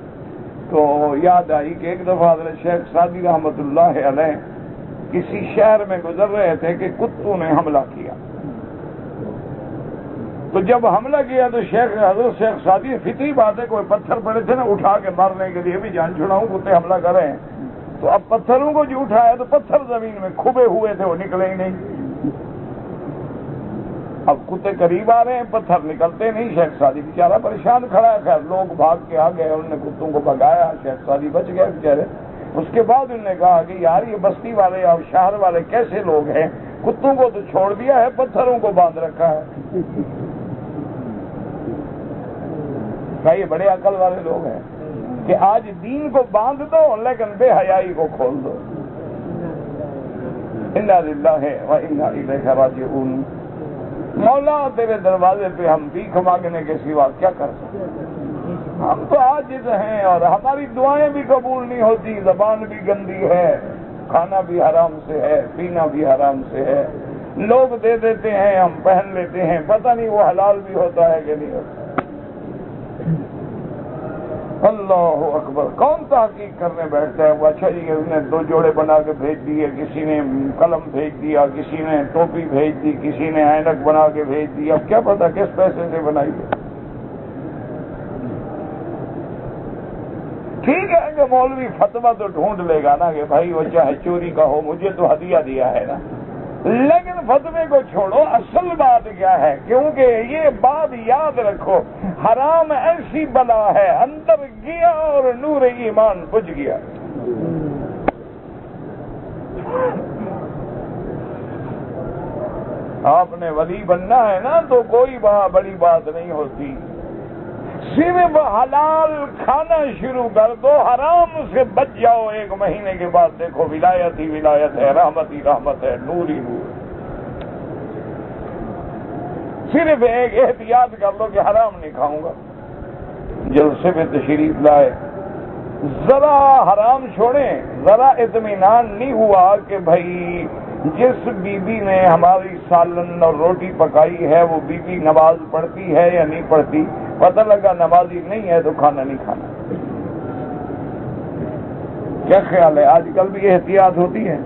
تو یاد آئی کہ ایک دفعہ حضرت شیخ سعدی رحمۃ اللہ علیہ کسی شہر میں گزر رہے تھے کہ کتوں نے حملہ کیا. تو جب حملہ کیا تو حضرت شیخ سعدی, فطری بات ہے, کوئی پتھر پڑے تھے نا اٹھا کے مارنے کے لیے بھی جان چھڑاؤں, کتے حملہ کر رہے ہیں. تو اب پتھروں کو جو اٹھایا تو پتھر زمین میں کھبے ہوئے تھے, وہ نکلے ہی نہیں. اب کتے قریب آ رہے ہیں, پتھر نکلتے نہیں. شیخ سعدی بیچارہ پریشان کھڑا ہے. خیر لوگ بھاگ کے آ گئے, انہوں نے کتوں کو بھگایا, شیخ سعدی بچ گئے بیچارے. اس کے بعد انہوں نے کہا کہ یار یہ بستی والے اور شہر والے کیسے لوگ ہیں, کتوں کو تو چھوڑ دیا ہے, پتھروں کو باندھ رکھا ہے. کہا یہ بڑے عقل والے لوگ ہیں کہ آج دین کو باندھ دو لیکن بے حیائی کو کھول دو. انا للہ و انا الیہ راجعون. مولا تیرے دروازے پہ ہم بھیک مانگنے کے سوا کیا کر سکتے؟ ہم تو عاجز ہیں اور ہماری دعائیں بھی قبول نہیں ہوتی، زبان بھی گندی ہے، کھانا بھی حرام سے ہے، پینا بھی حرام سے ہے. لوگ دے دیتے ہیں، ہم پہن لیتے ہیں، پتہ نہیں وہ حلال بھی ہوتا ہے کہ نہیں ہوتا. اللہ اکبر. کون تحقیق کرنے بیٹھتا ہے وہ اچھا جی انہوں نے 2 جوڑے بنا کے بھیج دیے، کسی نے قلم بھیج دیا، کسی نے ٹوپی بھیج دی، کسی نے اینک بنا کے بھیج دی. اب کیا پتا کس پیسے سے بنائی ہے. ٹھیک ہے کہ مولوی فتویٰ تو ڈھونڈ لے گا نا کہ بھائی وہ چاہے چوری کا ہو، مجھے تو ہدیہ دیا ہے نا. لیکن فتوے کو چھوڑو، اصل بات کیا ہے؟ کیونکہ یہ بات یاد رکھو، حرام ایسی بلا ہے اندر گیا اور نور ایمان بجھ گیا. آپ نے ولی بننا ہے نا تو کوئی بڑی بات نہیں ہوتی، صرف حلال کھانا شروع کر دو، حرام سے بچ جاؤ. 1 مہینے کے بعد دیکھو ولایت ہی ولایت ہے، رحمت ہی رحمت ہے، نور ہی نور. صرف ایک احتیاط کر لو کہ حرام نہیں کھاؤں گا. جلسے میں تشریف لائے، ذرا حرام چھوڑیں، ذرا اطمینان نہیں ہوا کہ بھائی جس بی بی نے ہماری سالن اور روٹی پکائی ہے وہ بی بی نماز پڑھتی ہے یا نہیں پڑھتی. پتہ لگا نمازی نہیں ہے تو کھانا نہیں کھانا. کیا خیال ہے؟ آج کل بھی احتیاط ہوتی ہے.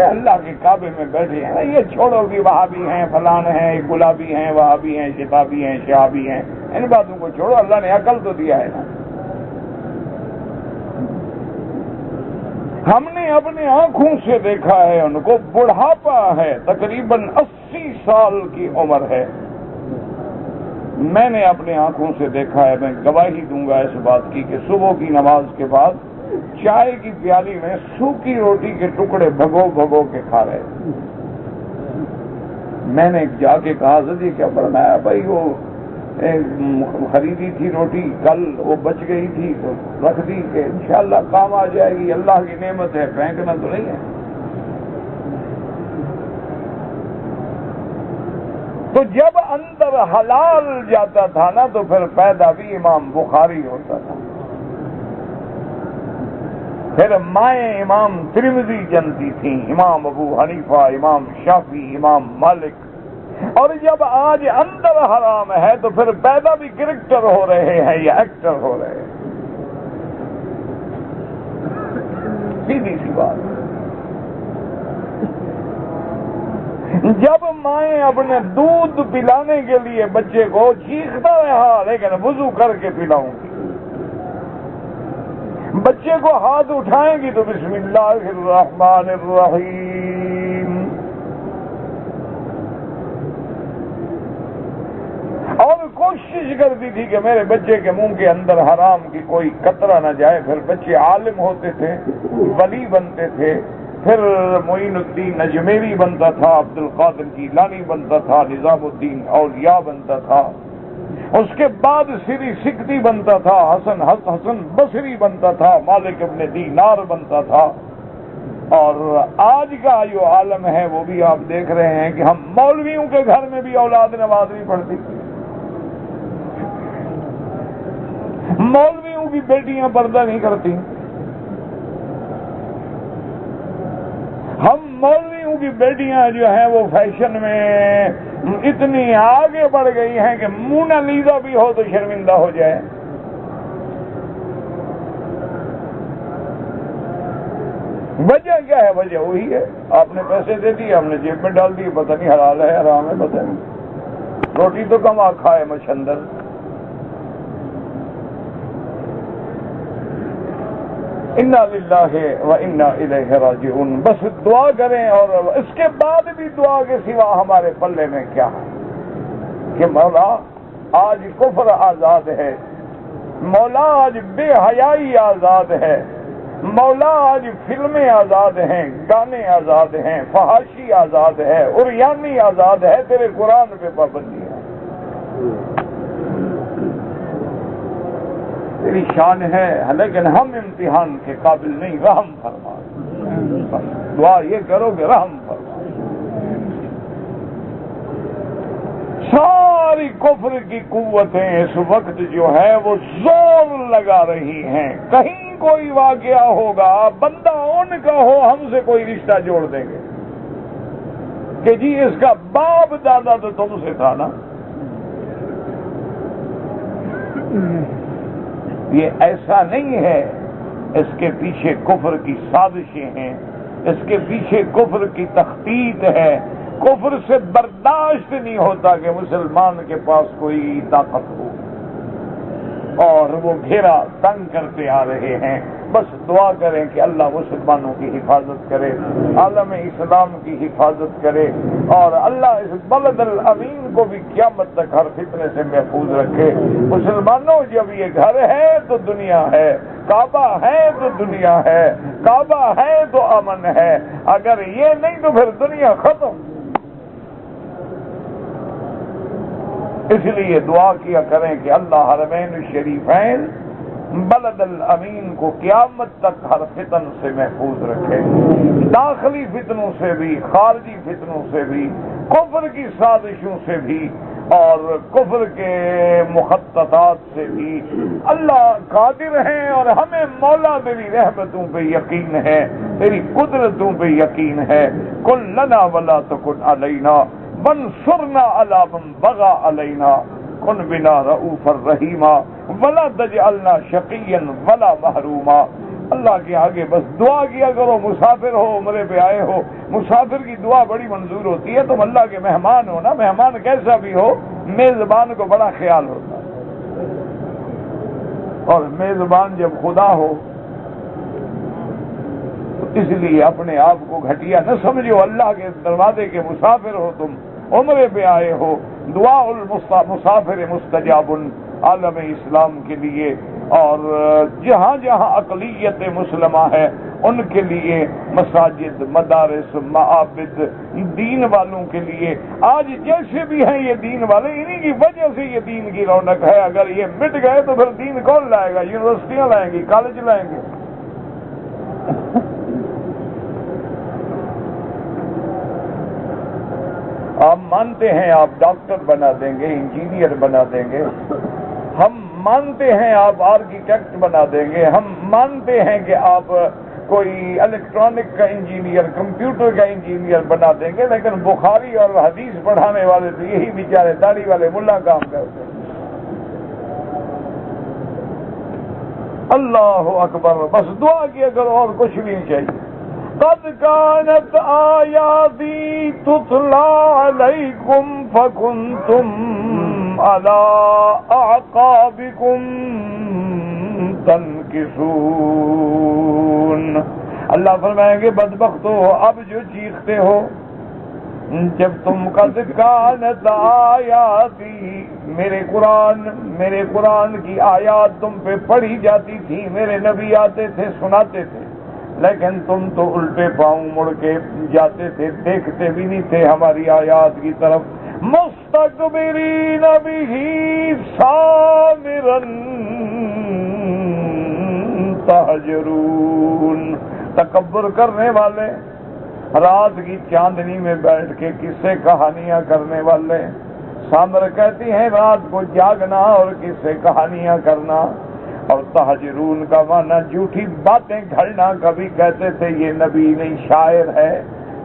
اللہ کے کعبے میں بیٹھے ہیں، یہ چھوڑو بھی وہابی ہیں، فلان ہیں، گلابی ہیں، وہابی ہیں، شتابی ہیں، شہابی ہیں، ان باتوں کو چھوڑو. اللہ نے عقل تو دیا ہے نا. ہم نے اپنے آنکھوں سے دیکھا ہے ان کو، بڑھاپا ہے، تقریباً 80 سال کی عمر ہے. میں نے اپنے آنکھوں سے دیکھا ہے، میں گواہی دوں گا اس بات کی کہ صبح کی نماز کے بعد چائے کی پیالی میں سوکھی روٹی کے ٹکڑے بھگو بھگو کے کھا رہے. میں نے جا کے کہا جی کیا فرمایا؟ بھائی وہ خریدی تھی روٹی کل، وہ بچ گئی تھی تو رکھ دی کہ انشاءاللہ کام آ جائے گی، اللہ کی نعمت ہے، پھینکنا تو نہیں ہے. تو جب اندر حلال جاتا تھا نا تو پھر پیدا بھی امام بخاری ہوتا تھا، پھر مائیں امام ترمذی جنتی تھیں، امام ابو حنیفہ، امام شافعی، امام مالک. اور جب آج اندر حرام ہے تو پھر پیدا بھی کرکٹر ہو رہے ہیں یا ایکٹر ہو رہے ہیں. سیدھی سی بات. جب مائیں اپنے دودھ پلانے کے لیے بچے کو چیختا رہا لیکن وضو کر کے پلاؤں گی، بچے کو ہاتھ اٹھائیں گی تو بسم اللہ الرحمن الرحیم، اور کوشش کرتی تھی کہ میرے بچے کے منہ کے اندر حرام کی کوئی قطرہ نہ جائے. پھر بچے عالم ہوتے تھے، ولی بنتے تھے، پھر معین الدین اجمیری بنتا تھا، عبد القادر جیلانی بنتا تھا، نظام الدین اولیاء بنتا تھا، اس کے بعد سری سکتی بنتا تھا، حسن بصری بنتا تھا، مالک ابن دینار بنتا تھا. اور آج کا جو عالم ہے وہ بھی آپ دیکھ رہے ہیں کہ ہم مولویوں کے گھر میں بھی اولاد نماز نہیں پڑھتی، مولویوں کی بیٹیاں پردہ نہیں کرتی. ہم مولویوں کی بیٹیاں جو ہیں وہ فیشن میں اتنی آگے بڑھ گئی ہیں کہ مونا لیزا بھی ہو تو شرمندہ ہو جائے. وجہ کیا ہے؟ وجہ وہی ہے، آپ نے پیسے دے دیے، ہم نے جیب میں ڈال دیے، پتہ نہیں حلال ہے حرام ہے پتہ نہیں. روٹی تو کم کھائے مچھندر. انا للہ و انا الیہ راجعون. بس دعا کریں، اور اس کے بعد بھی دعا کے سوا ہمارے پلے میں کیا ہے کہ مولا آج کفر آزاد ہے، مولا آج بے حیائی آزاد ہے، مولا آج فلمیں آزاد ہیں، گانے آزاد ہیں، فحاشی آزاد ہے، عریانی آزاد ہے، تیرے قرآن پہ پابندی ہے. تیری شان ہے لیکن ہم امتحان کے قابل نہیں، رحم فرما. بس دعا یہ کرو کہ رحم فرما. ساری کفر کی قوتیں اس وقت جو ہے وہ زور لگا رہی ہیں. کہیں کوئی واقعہ ہوگا بندہ ان کا ہو، ہم سے کوئی رشتہ جوڑ دیں گے کہ جی اس کا باپ دادا تو تم سے تھا نا. یہ ایسا نہیں ہے، اس کے پیچھے کفر کی سازشیں ہیں، اس کے پیچھے کفر کی تخطیط ہے. کفر سے برداشت نہیں ہوتا کہ مسلمان کے پاس کوئی طاقت ہو، اور وہ گھیرا تنگ کرتے آ رہے ہیں. بس دعا کریں کہ اللہ مسلمانوں کی حفاظت کرے، عالم اسلام کی حفاظت کرے، اور اللہ اس بلد الامین کو بھی قیامت تک ہر فتنے سے محفوظ رکھے. مسلمانوں جب یہ گھر ہے تو دنیا ہے، کعبہ ہے تو دنیا ہے، کعبہ ہے تو امن ہے. اگر یہ نہیں تو پھر دنیا ختم. اس لیے دعا کیا کریں کہ اللہ حرمین الشریفین بلد الامین کو قیامت تک ہر فتن سے محفوظ رکھے، داخلی فتنوں سے بھی، خارجی فتنوں سے بھی، کفر کی سازشوں سے بھی، اور کفر کے مخططات سے بھی. اللہ قادر ہیں، اور ہمیں مولا تیری رحمتوں پہ یقین ہے، تیری قدرتوں پہ یقین ہے. کن لنا ولا تکن علینا وانصرنا علی من بغى علینا کن بنا رؤوفا رحیما ولا تجعلنا شقیا ولا محروما. اللہ کے آگے بس دعا کیا کرو. مسافر ہو، عمرے پہ آئے ہو، مسافر کی دعا بڑی منظور ہوتی ہے. تم اللہ کے مہمان ہو نا، مہمان کیسا بھی ہو میزبان کو بڑا خیال ہوتا ہے، اور میزبان جب خدا ہو تو اس لیے اپنے آپ کو گھٹیا نہ سمجھو. اللہ کے دروازے کے مسافر ہو، تم عمرے پہ آئے ہو. دعا المسافر مستجاب عالم اسلام کے لیے، اور جہاں جہاں اقلیت مسلمہ ہے ان کے لیے مساجد، مدارس، معابد، دین والوں کے لیے. آج جیسے بھی ہیں یہ دین والے، انہی کی وجہ سے یہ دین کی رونق ہے. اگر یہ مٹ گئے تو پھر دین کون لائے گا؟ یونیورسٹیاں لائیں گی، کالج لائیں گے. آپ مانتے ہیں آپ ڈاکٹر بنا دیں گے، انجینئر بنا دیں گے، ہم مانتے ہیں آپ آرکیٹیکٹ بنا دیں گے، ہم مانتے ہیں کہ آپ کوئی الیکٹرانک کا انجینئر، کمپیوٹر کا انجینئر بنا دیں گے، لیکن بخاری اور حدیث پڑھانے والے تو یہی بیچارے داڑھی والے ملا کام کرتے ہیں. اللہ اکبر. بس دعا کیا کرو، اور کچھ بھی نہیں چاہیے. قد كانت آياتي تتلى عليكم فكنتم على أعقابكم تنكصون. اللہ فرمائیں گے بدبختو، اب جو چیختے ہو جب تم قد كانت آياتي، میرے قرآن کی آیات تم پہ پڑھی جاتی تھی، میرے نبی آتے تھے سناتے تھے، لیکن تم تو الٹے پاؤں مڑ کے جاتے تھے، دیکھتے بھی نہیں تھے ہماری آیات کی طرف. مستکبرین بہ سامرا تہجرون. تکبر کرنے والے، رات کی چاندنی میں بیٹھ کے قصے کہانیاں کرنے والے. سامر کہتی ہیں رات کو جاگنا اور قصے کہانیاں کرنا. اور تہجرون کا معنی جھوٹی باتیں گھڑنا. کبھی کہتے تھے یہ نبی نہیں شاعر ہے،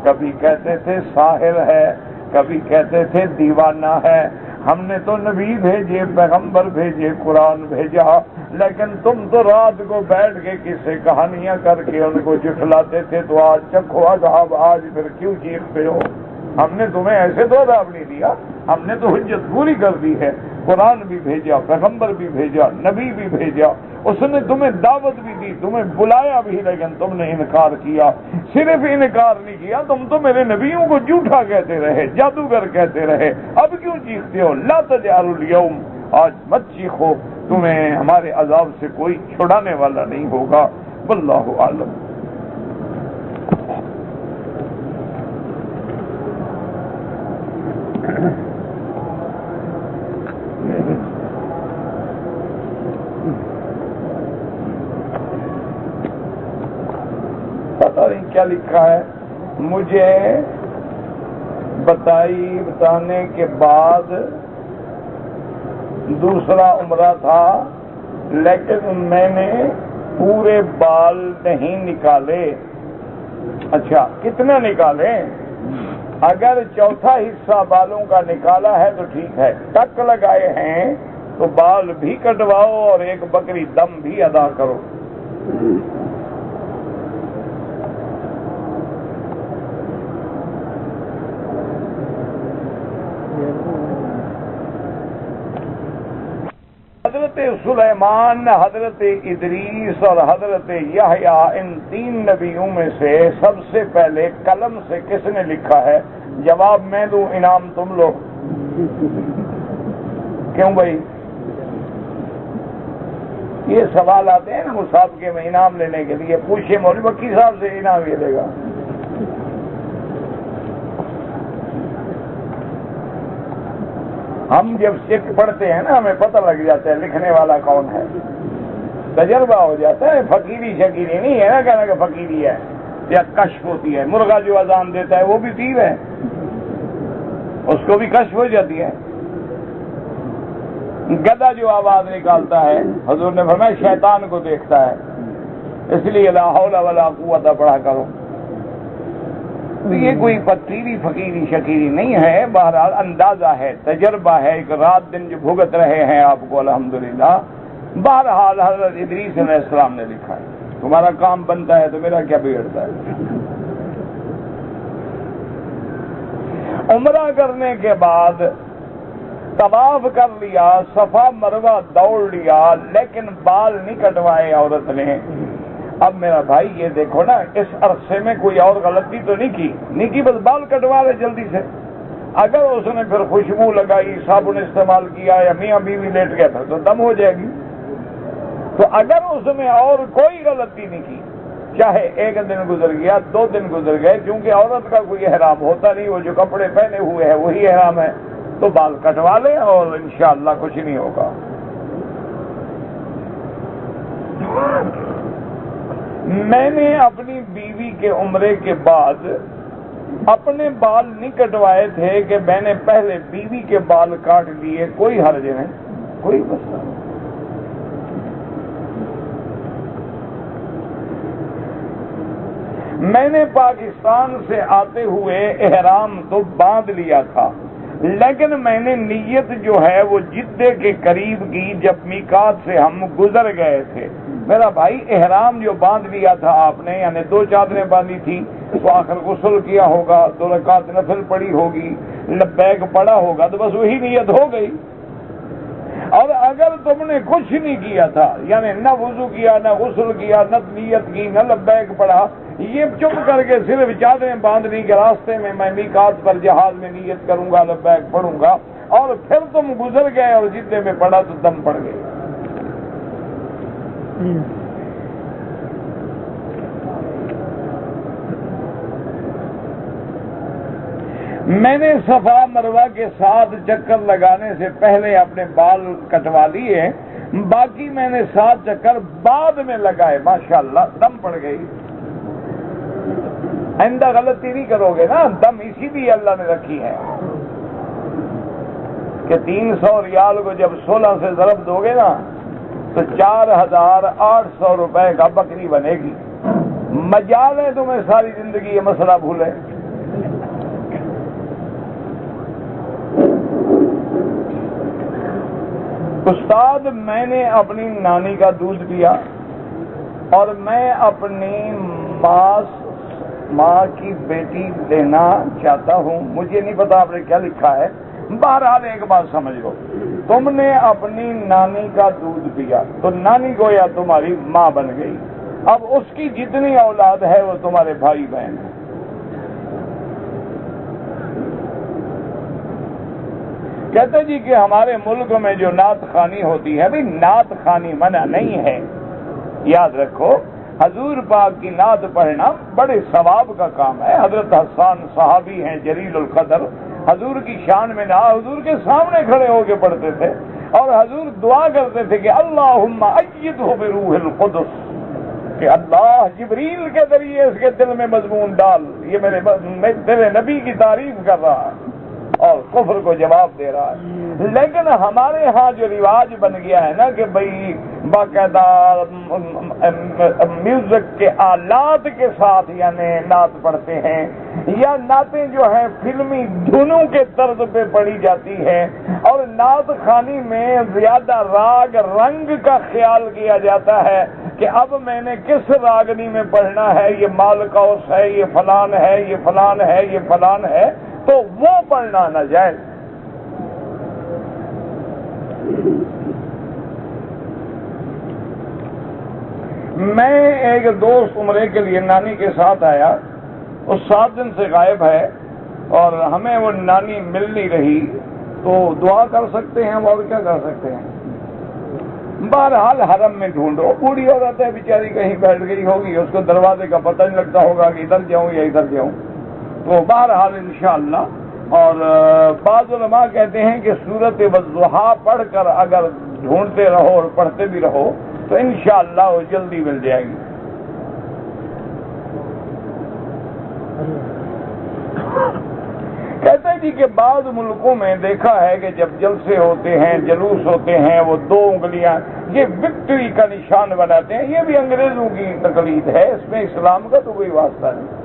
کبھی کہتے تھے ساحر ہے، کبھی کہتے تھے دیوانہ ہے. ہم نے تو نبی بھیجے، پیغمبر بھیجے، قرآن بھیجا، لیکن تم تو رات کو بیٹھ کے قصے کہانیاں کر کے ان کو جھٹلاتے تھے. تو آج چکھو عذاب، آج پھر کیوں چیختے ہو؟ ہم نے تمہیں ایسے تو عذاب نہیں دیا، ہم نے تو حجت پوری کر دی ہے. قرآن بھی بھیجا، پیغمبر بھی بھیجا، نبی بھی بھیجا، اس نے تمہیں دعوت بھی دی، تمہیں بلایا بھی، لیکن تم نے انکار کیا. صرف انکار نہیں کیا، تم تو میرے نبیوں کو جھوٹا کہتے رہے، جادوگر کہتے رہے. اب کیوں چیختے ہو؟ لا تجعلوا اليوم، آج مت چیخو، تمہیں ہمارے عذاب سے کوئی چھڑانے والا نہیں ہوگا. واللہ اعلم. لکھا ہے؟ مجھے بتانے کے بعد دوسرا عمرہ تھا لیکن میں نے پورے بال نہیں نکالے. اچھا کتنے نکالے؟ اگر چوتھا حصہ بالوں کا نکالا ہے تو ٹھیک ہے، ٹک لگائے ہیں تو بال بھی کٹواؤ اور ایک بکری دم بھی ادا کرو. حضرت سلیمان، حضرت ادریس اور حضرت یحییٰ، ان تین نبیوں میں سے سب سے پہلے قلم سے کس نے لکھا ہے؟ جواب میں دوں، انعام تم لو. کیوں بھائی؟ یہ سوال آتے ہیں نا مسابقے میں انعام لینے کے لیے. پوچھے مولوی بکی صاحب سے، انعام یہ دے گا. ہم جب چیک پڑھتے ہیں نا ہمیں پتہ لگ جاتا ہے لکھنے والا کون ہے، تجربہ ہو جاتا ہے. فقیری شکیری نہیں ہے نا کہنا کہ فقیری ہے یا کشف ہوتی ہے. مرغا جو اذان دیتا ہے وہ بھی تیر ہے، اس کو بھی کشف ہو جاتی ہے. گدھا جو آواز نکالتا ہے حضور نے فرمایا شیطان کو دیکھتا ہے، اس لیے لا حول ولا قوت پڑھا کرو. یہ کوئی فقیری شکیری نہیں ہے، بہرحال اندازہ ہے، تجربہ ہے، ایک رات دن جو بھگت رہے ہیں آپ کو الحمدللہ. بہرحال حضرت ادریس علیہ السلام نے لکھا ہے. تمہارا کام بنتا ہے تو میرا کیا بگڑتا ہے؟ عمرہ کرنے کے بعد طواف کر لیا، صفا مروہ دوڑ لیا، لیکن بال نہیں کٹوائے عورت نے. اب میرا بھائی یہ دیکھو نا، اس عرصے میں کوئی اور غلطی تو نہیں کی، بس بال کٹوا لے جلدی سے. اگر اس نے پھر خوشبو لگائی، صابن استعمال کیا یا میاں بیوی لیٹ گئے پھر تو دم ہو جائے گی. تو اگر اس نے اور کوئی غلطی نہیں کی، چاہے ایک دن گزر گیا، 2 دن گزر گئے، کیونکہ عورت کا کوئی احرام ہوتا نہیں، وہ جو کپڑے پہنے ہوئے ہیں وہی احرام ہے، تو بال کٹوا لے اور انشاءاللہ کچھ نہیں ہوگا. میں نے اپنی بیوی کے عمرے کے بعد اپنے بال نہیں کٹوائے تھے کہ میں نے پہلے بیوی کے بال کاٹ لیے، کوئی حرج نہیں، کوئی مسئلہ نہیں. میں نے پاکستان سے آتے ہوئے احرام تو باندھ لیا تھا، لیکن میں نے نیت جو ہے وہ جدے کے قریب کی جب میقات سے ہم گزر گئے تھے. میرا بھائی احرام جو باندھ لیا تھا آپ نے، یعنی 2 چادریں باندھی تھی، تو آخر غسل کیا ہوگا، 2 رکعت نفل پڑی ہوگی، لبیک پڑا ہوگا، تو بس وہی نیت ہو گئی. اور اگر تم نے کچھ نہیں کیا تھا، یعنی نہ وضو کیا، نہ غسل کیا، نہ نیت کی، نہ لبیک پڑا، یہ چپ کر کے صرف چادریں باندھنے کے راستے میں میں میقات پر جہاز میں نیت کروں گا، لبیک پڑھوں گا، اور پھر تم گزر گئے اور جدے میں پڑا تو دم پڑ گئے. میں نے صفا مروہ کے ساتھ چکر لگانے سے پہلے اپنے بال کٹوا لیے، باقی میں نے 7 چکر بعد میں لگائے. ماشاءاللہ دم پڑ گئی. آئندہ غلطی نہیں کرو گے نا، دم اسی لیے اللہ نے رکھی ہے کہ 300 ریال کو جب 16 سے ضرب دو گے نا تو 4800 روپے کا بکری بنے گی. مجال ہے تمہیں ساری زندگی یہ مسئلہ بھولے. استاد، میں نے اپنی نانی کا دودھ پیا اور میں اپنی ماں کی بیٹی لینا چاہتا ہوں. مجھے نہیں پتا آپ نے کیا لکھا ہے. بہرحال ایک بات سمجھ لو، تم نے اپنی نانی کا دودھ پیا تو نانی کو یا تمہاری ماں بن گئی. اب اس کی جتنی اولاد ہے وہ تمہارے بھائی بہن ہیں. کہتے جی کہ ہمارے ملک میں جو نعت خوانی ہوتی ہے، بھئی نعت خوانی منع نہیں ہے. یاد رکھو حضور پاک کی نعت پڑھنا بڑے ثواب کا کام ہے. حضرت حسان صحابی ہیں جلیل القدر، حضور کی شان میں نہ حضور کے سامنے کھڑے ہو کے پڑھتے تھے اور حضور دعا کرتے تھے کہ اللہم ایدہ بروح القدس، کہ اللہ جبریل کے ذریعے اس کے دل میں مضمون ڈال، یہ تیرے نبی کی تعریف کر رہا ہے اور کفر کو جواب دے رہا ہے۔ لیکن ہمارے ہاں جو رواج بن گیا ہے نا کہ بھئی باقاعدہ میوزک کے آلات کے ساتھ یعنی نعت پڑھتے ہیں، یا نعتیں جو ہیں فلمی دھنوں کے طرز پہ پڑھی جاتی ہے، اور نعت خوانی میں زیادہ راگ رنگ کا خیال کیا جاتا ہے کہ اب میں نے کس راگنی میں پڑھنا ہے، یہ مالکوس ہے، یہ فلان ہے، یہ فلان ہے، یہ فلان ہے، تو وہ پڑھنا ناجائز۔ میں ایک دوست عمرے کے لیے نانی کے ساتھ آیا، وہ 7 دن سے غائب ہے اور ہمیں وہ نانی مل نہیں رہی، تو دعا کر سکتے ہیں ہم، اور کیا کر سکتے ہیں؟ بہرحال حرم میں ڈھونڈو، بوڑھی عورت ہے بیچاری، کہیں بیٹھ گئی ہوگی، اس کو دروازے کا پتہ نہیں لگتا ہوگا کہ ادھر جاؤں یا ادھر جاؤں، تو بہرحال انشاءاللہ۔ اور بعض علماء کہتے ہیں کہ سورۃ والضحیٰ پڑھ کر اگر ڈھونڈتے رہو اور پڑھتے بھی رہو تو انشاءاللہ وہ جلدی مل جائے گی۔ کہتے جی کہ بعض ملکوں میں دیکھا ہے کہ جب جلسے ہوتے ہیں، جلوس ہوتے ہیں، وہ 2 انگلیاں یہ وکٹری کا نشان بناتے ہیں، یہ بھی انگریزوں کی تقلید ہے، اس میں اسلام کا تو کوئی واسطہ نہیں۔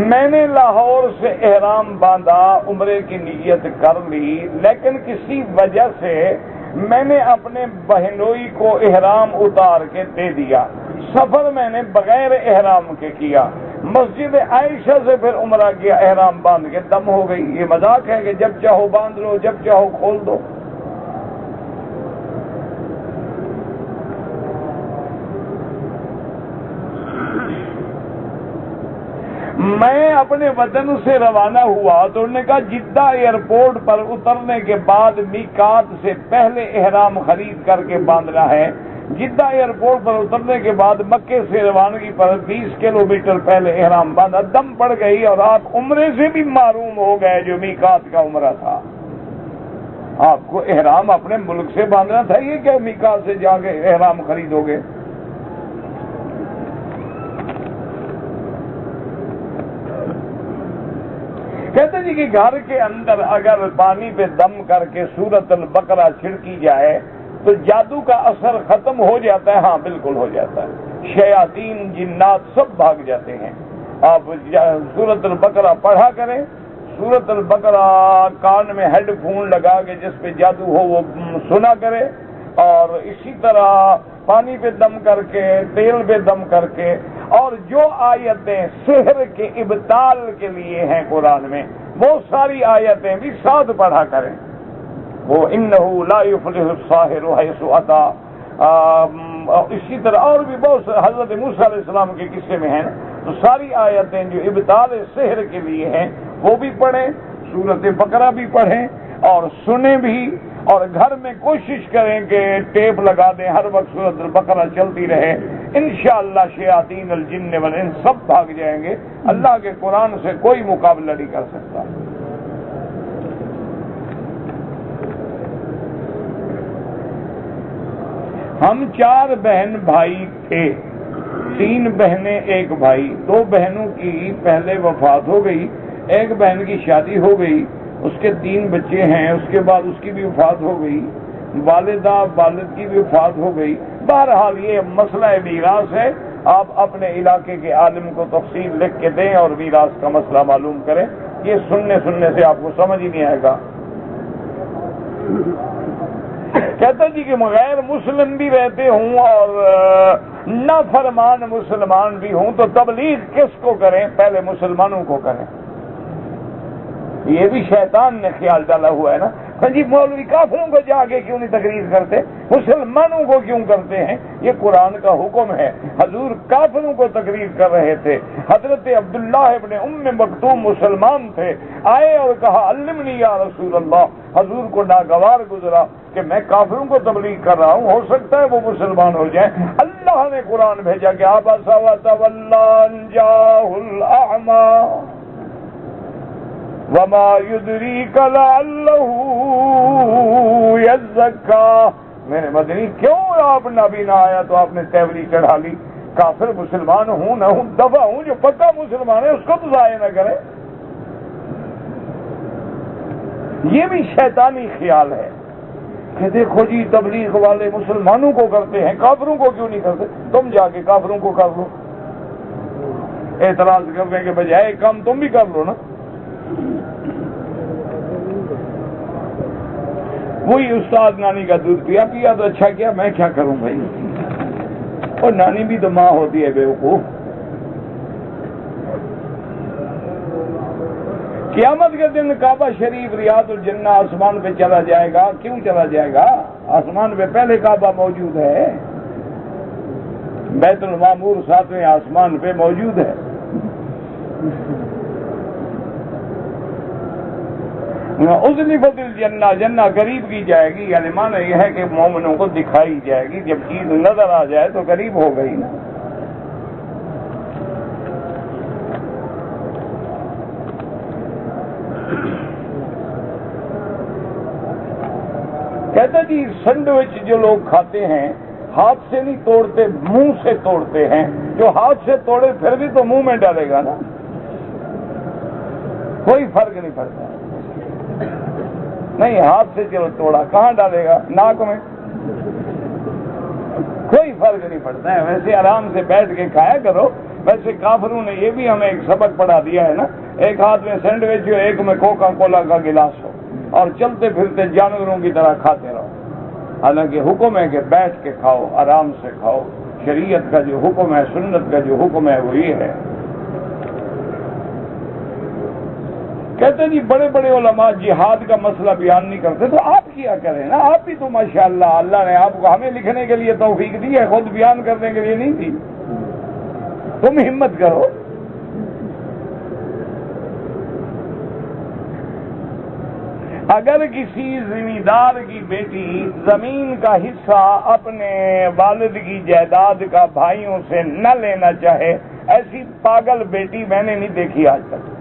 میں نے لاہور سے احرام باندھا، عمرے کی نیت کر لی، لیکن کسی وجہ سے میں نے اپنے بہنوئی کو احرام اتار کے دے دیا، سفر میں نے بغیر احرام کے کیا، مسجد عائشہ سے پھر عمرہ کیا، احرام باندھ کے دم ہو گئی۔ یہ مذاق ہے کہ جب چاہو باندھ لو، جب چاہو کھول دو؟ میں اپنے وطن سے روانہ ہوا تو انہوں نے کہا جدہ ایئرپورٹ پر اترنے کے بعد میقات سے پہلے احرام خرید کر کے باندھنا ہے، جدہ ایئرپورٹ پر اترنے کے بعد مکے سے روانگی پر 20 کلومیٹر پہلے احرام باندھا، دم پڑ گئی اور آپ عمرے سے بھی محروم ہو گئے جو میقات کا عمرہ تھا۔ آپ کو احرام اپنے ملک سے باندھنا تھا، یہ کہ میقات سے جا کے احرام خریدو گے؟ کہتے جی کہ گھر کے اندر اگر پانی پہ دم کر کے سورۃ البقرہ چھڑکی جائے تو جادو کا اثر ختم ہو جاتا ہے؟ ہاں بالکل ہو جاتا ہے، شیاطین جنات سب بھاگ جاتے ہیں۔ آپ سورۃ البقرہ پڑھا کریں، سورۃ البقرہ کان میں ہیڈ فون لگا کے جس پہ جادو ہو وہ سنا کرے، اور اسی طرح پانی پہ دم کر کے، تیل پہ دم کر کے، اور جو آیتیں سحر کے ابطال کے لیے ہیں قرآن میں وہ ساری آیتیں بھی ساتھ پڑھا کریں۔ وہ انہو لا یفلح الساحر حیث اتی، اسی طرح اور بھی بہت حضرت موسیٰ علیہ السلام کے قصے میں ہیں، تو ساری آیتیں جو ابطال سحر کے لیے ہیں وہ بھی پڑھیں، سورۃ بقرہ بھی پڑھیں اور سنیں بھی، اور گھر میں کوشش کریں کہ ٹیپ لگا دیں، ہر وقت سورۃ البقرہ چلتی رہے، انشاءاللہ شیاطین الجن والانس سب بھاگ جائیں گے، اللہ کے قرآن سے کوئی مقابلہ نہیں کر سکتا۔ ہم 4 بہن بھائی تھے، 3 بہنیں 1 بھائی، 2 بہنوں کی پہلے وفات ہو گئی، 1 بہن کی شادی ہو گئی، اس کے 3 بچے ہیں، اس کے بعد اس کی بھی وفات ہو گئی، والدہ والد کی بھی وفات ہو گئی۔ بہرحال یہ مسئلہ میراث ہے، آپ اپنے علاقے کے عالم کو تفصیل لکھ کے دیں اور میراث کا مسئلہ معلوم کریں، یہ سننے سے آپ کو سمجھ ہی نہیں آئے گا۔ کہتا جی کہ غیر مسلم بھی رہتے ہوں اور نافرمان مسلمان بھی ہوں تو تبلیغ کس کو کریں؟ پہلے مسلمانوں کو کریں۔ یہ بھی شیطان نے خیال ڈالا ہوا ہے نا، ہاں جی مولوی کافروں کو جا کے کیوں نہیں تقریر کرتے، مسلمانوں کو کیوں کرتے ہیں؟ یہ قرآن کا حکم ہے، حضور کافروں کو تقریر کر رہے تھے۔ حضرت عبداللہ ابن ام مکتوم مسلمان تھے، آئے اور کہا علمنی یا رسول اللہ، حضور کو ناگوار گزرا کہ میں کافروں کو تبلیغ کر رہا ہوں، ہو سکتا ہے وہ مسلمان ہو جائیں۔ اللہ نے قرآن بھیجا کہ عبس وتولی ان جاءہ الاعمی، وما يدريك لعله يزكى. میرے مدنی کیوں آپ نبی نہ آیا تو آپ نے تیوری چڑھا لی؟ کافر مسلمان ہوں نہ ہوں دفع ہوں، جو پکا مسلمان ہے اس کو تو ضائع نہ کرے. یہ بھی شیطانی خیال ہے کہ دیکھو جی تبلیغ والے مسلمانوں کو کرتے ہیں، کافروں کو کیوں نہیں کرتے؟ تم جا کے کافروں کو کر لو، اعتراض کرنے کے بجائے کام تم بھی کر لو نا. وہی استاد نانی کا دودھ پیا تو اچھا کیا، میں کیا کروں بھائی. اور نانی بھی تو ماں ہوتی ہے بیوقوف. قیامت کے دن کعبہ شریف ریاض الجنہ آسمان پہ چلا جائے گا. کیوں چلا جائے گا؟ آسمان پہ پہلے کعبہ موجود ہے، بیت المعمور 7ویں آسمان پہ موجود ہے. ازلفت الجنہ، جنہ قریب کی جائے گی، یعنی معنی یہ ہے کہ مومنوں کو دکھائی جائے گی. جب چیز نظر آ جائے تو قریب ہو گئی نا. کہتا جی سینڈوچ جو لوگ کھاتے ہیں ہاتھ سے نہیں توڑتے، منہ سے توڑتے ہیں. جو ہاتھ سے توڑے پھر بھی تو منہ میں ڈالے گا نا، کوئی فرق نہیں پڑتا. نہیں ہاتھ سے چلو توڑا، کہاں ڈالے گا؟ ناک میں. کوئی فرق نہیں پڑتا ہے. ویسے آرام سے بیٹھ کے کھایا کرو. ویسے کافروں نے یہ بھی ہمیں ایک سبق پڑھا دیا ہے نا، ایک ہاتھ میں سینڈوچ ہو، ایک میں کوکا کولا کا گلاس ہو، اور چلتے پھرتے جانوروں کی طرح کھاتے رہو. حالانکہ حکم ہے کہ بیٹھ کے کھاؤ، آرام سے کھاؤ. شریعت کا جو حکم ہے، سنت کا جو حکم ہے وہ یہ ہے. کہتے جی بڑے بڑے علماء جہاد کا مسئلہ بیان نہیں کرتے، تو آپ کیا کریں نا. آپ بھی تو ماشاءاللہ اللہ نے آپ کو ہمیں لکھنے کے لیے توفیق دی ہے، خود بیان کرنے کے لیے نہیں دی. تم ہمت کرو. اگر کسی زمیندار کی بیٹی زمین کا حصہ اپنے والد کی جائیداد کا بھائیوں سے نہ لینا چاہے، ایسی پاگل بیٹی میں نے نہیں دیکھی آج تک.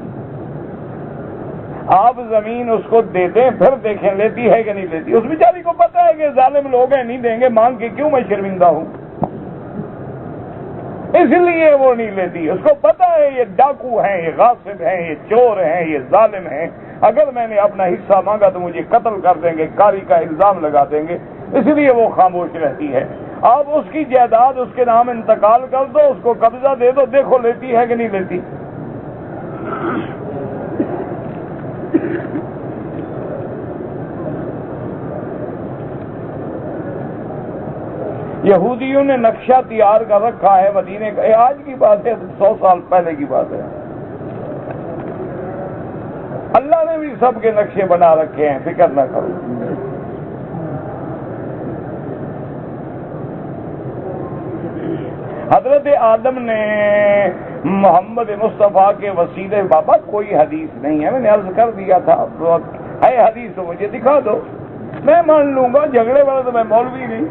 آپ زمین اس کو دے دیں، پھر دیکھیں لیتی ہے کہ نہیں لیتی. اس بیچاری کو پتا ہے کہ ظالم لوگ ہیں، نہیں دیں گے، مانگ کے کیوں میں شرمندہ ہوں، اس لیے وہ نہیں لیتی. اس کو پتا ہے یہ ڈاکو ہیں، یہ غاصب ہیں، یہ چور ہیں، یہ ظالم ہیں. اگر میں نے اپنا حصہ مانگا تو مجھے قتل کر دیں گے، کاری کا الزام لگا دیں گے، اس لیے وہ خاموش رہتی ہے. آپ اس کی جائیداد اس کے نام انتقال کر دو، اس کو قبضہ دے دو، دیکھو لیتی ہے کہ نہیں لیتی. یہودیوں نے نقشہ تیار کر رکھا ہے مدینے کا. آج کی بات ہے، 100 سال پہلے کی بات ہے. اللہ نے بھی سب کے نقشے بنا رکھے ہیں، فکر نہ کرو. حضرت آدم نے محمد مصطفیٰ کے وسیلے، بابا کوئی حدیث نہیں ہے، میں نے عرض کر دیا تھا، ہے حدیث تو مجھے دکھا دو، میں مان لوں گا. جھگڑے والا تو میں مولوی نہیں.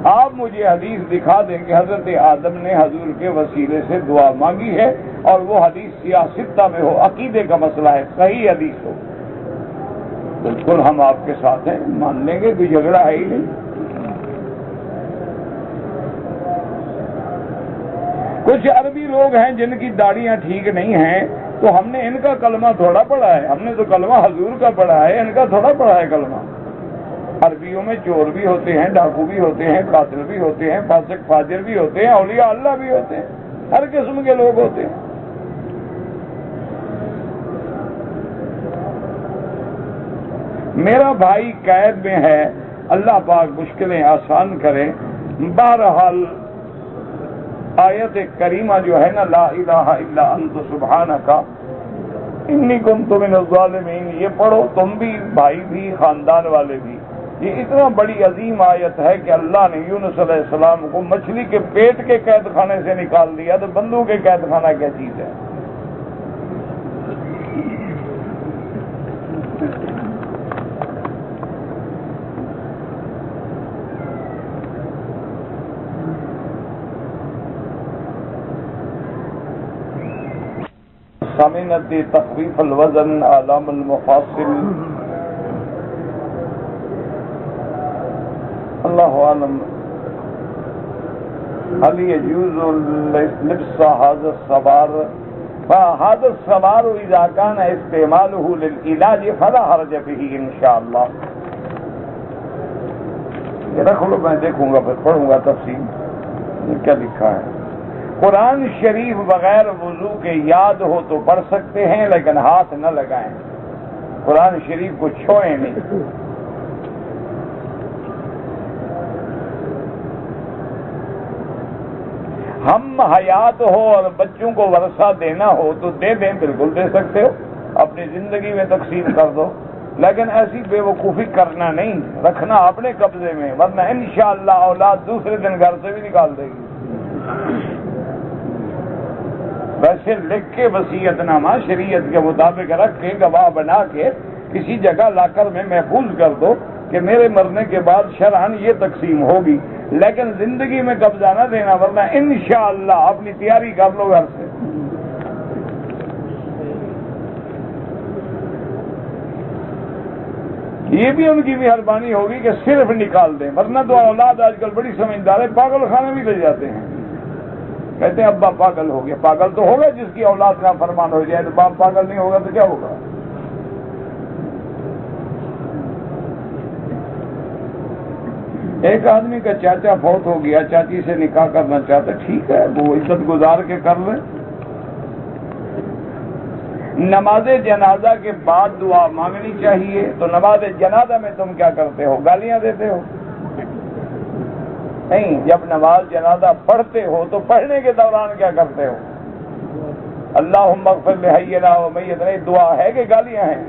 آپ مجھے حدیث دکھا دیں کہ حضرت آدم نے حضور کے وسیلے سے دعا مانگی ہے، اور وہ حدیث سیاستہ میں ہو، عقیدے کا مسئلہ ہے، صحیح حدیث ہو، بالکل ہم آپ کے ساتھ ہیں، مان لیں گے، کوئی جھگڑا ہے ہی نہیں. کچھ عربی لوگ ہیں جن کی داڑیاں ٹھیک نہیں ہیں، تو ہم نے ان کا کلمہ تھوڑا پڑھا ہے، ہم نے تو کلمہ حضور کا پڑھا ہے، ان کا تھوڑا پڑھا ہے کلمہ. عربیوں میں چور بھی ہوتے ہیں، ڈاکو بھی ہوتے ہیں، قاتل بھی ہوتے ہیں، فاسق فاجر بھی ہوتے ہیں، اولیاء اللہ بھی ہوتے ہیں، ہر قسم کے لوگ ہوتے ہیں. میرا بھائی قید میں ہے، اللہ پاک مشکلیں آسان کرے. بہرحال آیت کریمہ جو ہے نا، لا الہ الا انت سبحانک انی کنت من الظالمین، یہ پڑھو تم بھی، بھائی بھی، خاندان والے بھی. یہ اتنا بڑی عظیم آیت ہے کہ اللہ نے یونس علیہ السلام کو مچھلی کے پیٹ کے قید خانے سے نکال دیا، تو بندوں کے قید خانہ کیا چیز ہے. ثمینت تخفیف الوزن علام المفاصل. اللہ عالم. هل يجوز لبس هذا السوار؟ فهذا السوار اذا كان استعماله للعلاج فلا حرج به ان شاء اللہ. یہ رکھ لو، میں دیکھوں گا پھر پڑھوں گا تفصیل کیا لکھا ہے. قرآن شریف بغیر وضو کے یاد ہو تو پڑھ سکتے ہیں لیکن ہاتھ نہ لگائیں. قرآن شریف کو چھوئیں نہیں. ہم حیات ہو اور بچوں کو ورثہ دینا ہو تو دے دیں، بالکل دے سکتے ہو، اپنی زندگی میں تقسیم کر دو، لیکن ایسی بے وقوفی کرنا نہیں، رکھنا اپنے قبضے میں، ورنہ انشاءاللہ اولاد دوسرے دن گھر سے بھی نکال دے گی. ویسے لکھ کے وصیت نامہ شریعت کے مطابق رکھ کے گواہ بنا کے کسی جگہ لا کر میں محفوظ کر دو کہ میرے مرنے کے بعد شرعاً یہ تقسیم ہوگی، لیکن زندگی میں قبضہ نہ دینا، ورنہ انشاءاللہ اپنی تیاری کر لو گھر سے. یہ بھی ان کی مہربانی ہوگی کہ صرف نکال دیں، ورنہ تو اولاد آج کل بڑی سمجھدار ہے، پاگل خانے بھی لے جاتے ہیں، کہتے ہیں ابا پاگل ہو گیا. پاگل تو ہوگا جس کی اولاد کا فرمان ہو جائے، تو باپ پاگل نہیں ہوگا تو کیا ہوگا؟ ایک آدمی کا چاچا فوت ہو گیا، چاچی سے نکاح کرنا چاہتا، ٹھیک ہے، وہ عزت گزار کے کر لیں. نماز جنازہ کے بعد دعا مانگنی چاہیے، تو نماز جنازہ میں تم کیا کرتے ہو؟ گالیاں دیتے ہو؟ نہیں، جب نماز جنازہ پڑھتے ہو تو پڑھنے کے دوران کیا کرتے ہو؟ اللہم اغفر لحینا و میتنا. دعا ہے کہ گالیاں ہیں؟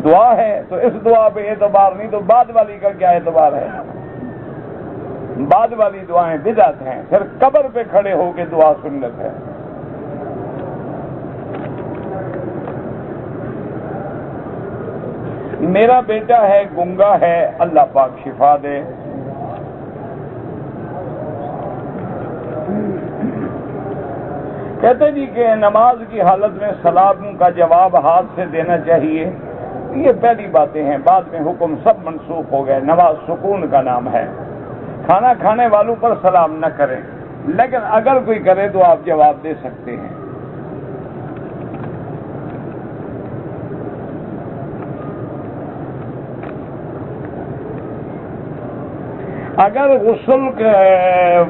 دعا ہے، تو اس دعا پہ اعتبار نہیں تو بعد والی کا کیا اعتبار ہے؟ بعد والی دعائیں بدعت ہیں، صرف قبر پہ کھڑے ہو کے دعا سنت ہے. میرا بیٹا ہے، گنگا ہے، اللہ پاک شفا دے. کہتے جی کہ نماز کی حالت میں سلام کا جواب ہاتھ سے دینا چاہیے. یہ پہلی باتیں ہیں، بعد میں حکم سب منسوخ ہو گئے. نماز سکون کا نام ہے. کھانا کھانے والوں پر سلام نہ کریں، لیکن اگر کوئی کرے تو آپ جواب دے سکتے ہیں. اگر غسل کے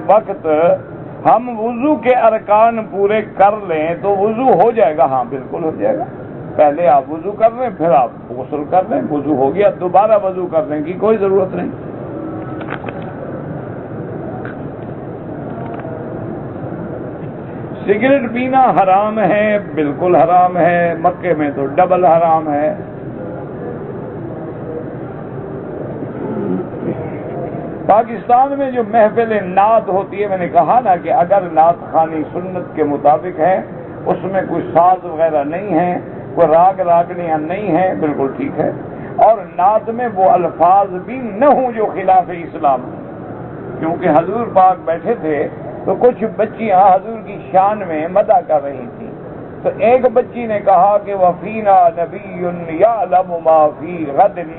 وقت ہم وضو کے ارکان پورے کر لیں تو وضو ہو جائے گا؟ ہاں بالکل ہو جائے گا. پہلے آپ وضو کر لیں، پھر آپ غسل کر لیں، وضو ہو گیا، دوبارہ وضو کرنے کی کوئی ضرورت نہیں. سگریٹ پینا حرام ہے، بالکل حرام ہے. مکے میں تو ڈبل حرام ہے. پاکستان میں جو محفل نعت ہوتی ہے، میں نے کہا نا کہ اگر نعت خوانی سنت کے مطابق ہے، اس میں کوئی ساز وغیرہ نہیں ہے، کوئی راگ راگنیاں نہیں ہیں، بالکل ٹھیک ہے. اور نعت میں وہ الفاظ بھی نہ ہوں جو خلاف اسلام ہوں، کیونکہ حضور پاک بیٹھے تھے تو کچھ بچیاں حضور کی شان میں مدح کر رہی تھیں. تو ایک بچی نے کہا کہ وَفِينَا نَبِيٌّ يَعْلَمُ مَا فِي غَدٍ.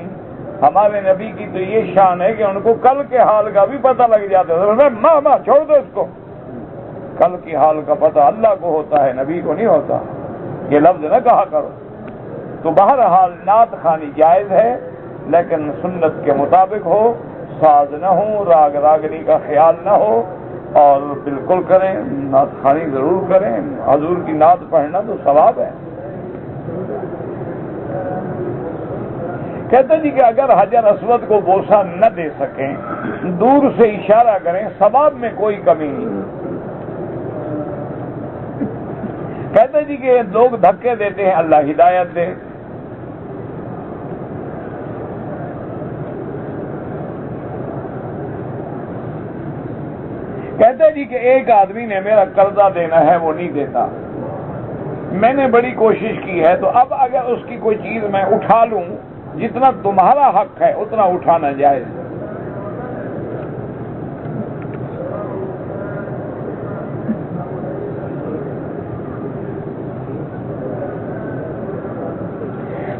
ہمارے نبی کی تو یہ شان ہے کہ ان کو کل کے حال کا بھی پتہ لگ جاتا ہے. ماں چھوڑ دو اس کو، کل کی حال کا پتہ اللہ کو ہوتا ہے، نبی کو نہیں ہوتا. یہ لفظ نہ کہا کرو. تو بہرحال نعت خوانی جائز ہے، لیکن سنت کے مطابق ہو، ساز نہ ہو، راگ راگنی کا خیال نہ ہو، اور بالکل کریں. نعت خوانی ضرور کریں. حضور کی نعت پڑھنا تو ثواب ہے. کہتے جی کہ اگر حجر اسود کو بوسہ نہ دے سکیں، دور سے اشارہ کریں، ثواب میں کوئی کمی نہیں. کہتے جی کہ لوگ دھکے دیتے ہیں، اللہ ہدایت دے. کہتے جی کہ ایک آدمی نے میرا قرضہ دینا ہے، وہ نہیں دیتا. میں نے بڑی کوشش کی ہے، تو اب اگر اس کی کوئی چیز میں اٹھا لوں، جتنا تمہارا حق ہے اتنا اٹھانا جائز.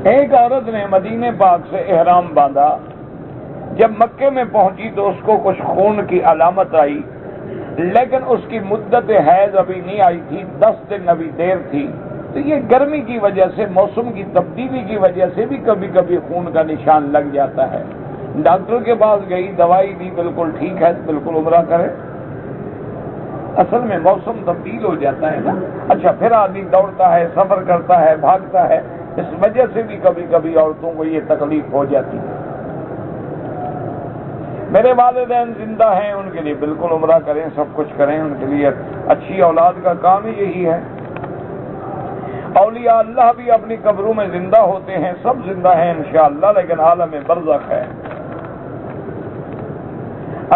ایک عورت نے مدینے پاک سے احرام باندھا، جب مکے میں پہنچی تو اس کو کچھ خون کی علامت آئی، لیکن اس کی مدت حیض ابھی نہیں آئی تھی، 10 دن ابھی دیر تھی۔ تو یہ گرمی کی وجہ سے، موسم کی تبدیلی کی وجہ سے بھی کبھی کبھی خون کا نشان لگ جاتا ہے۔ ڈاکٹر کے پاس گئی، دوائی دی، بالکل ٹھیک ہے، بالکل عمرہ کرے۔ اصل میں موسم تبدیل ہو جاتا ہے نا۔ اچھا، پھر آدمی دوڑتا ہے، سفر کرتا ہے، بھاگتا ہے، اس وجہ سے بھی کبھی کبھی عورتوں کو یہ تکلیف ہو جاتی ہے۔ میرے والدین زندہ ہیں، ان کے لیے بالکل عمرہ کریں، سب کچھ کریں، ان کے لیے اچھی اولاد کا کام ہی یہی ہے۔ اولیاء اللہ بھی اپنی قبروں میں زندہ ہوتے ہیں، سب زندہ ہیں انشاءاللہ، لیکن عالم برزخ ہے۔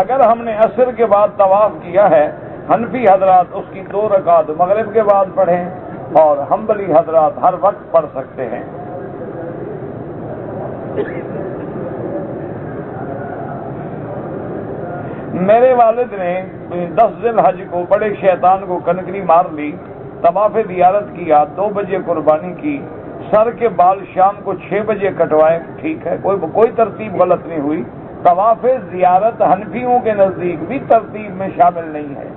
اگر ہم نے عصر کے بعد طواف کیا ہے، حنفی حضرات اس کی 2 رکعت مغرب کے بعد پڑھیں، اور حنبلی حضرات ہر وقت پڑھ سکتے ہیں۔ میرے والد نے 10 ذی الحج کو بڑے شیطان کو کنکری مار لی، طواف زیارت کیا، 2 بجے قربانی کی، سر کے بال شام کو 6 بجے کٹوائے، ٹھیک ہے، کوئی ترتیب غلط نہیں ہوئی۔ طواف زیارت حنفیوں کے نزدیک بھی ترتیب میں شامل نہیں ہے،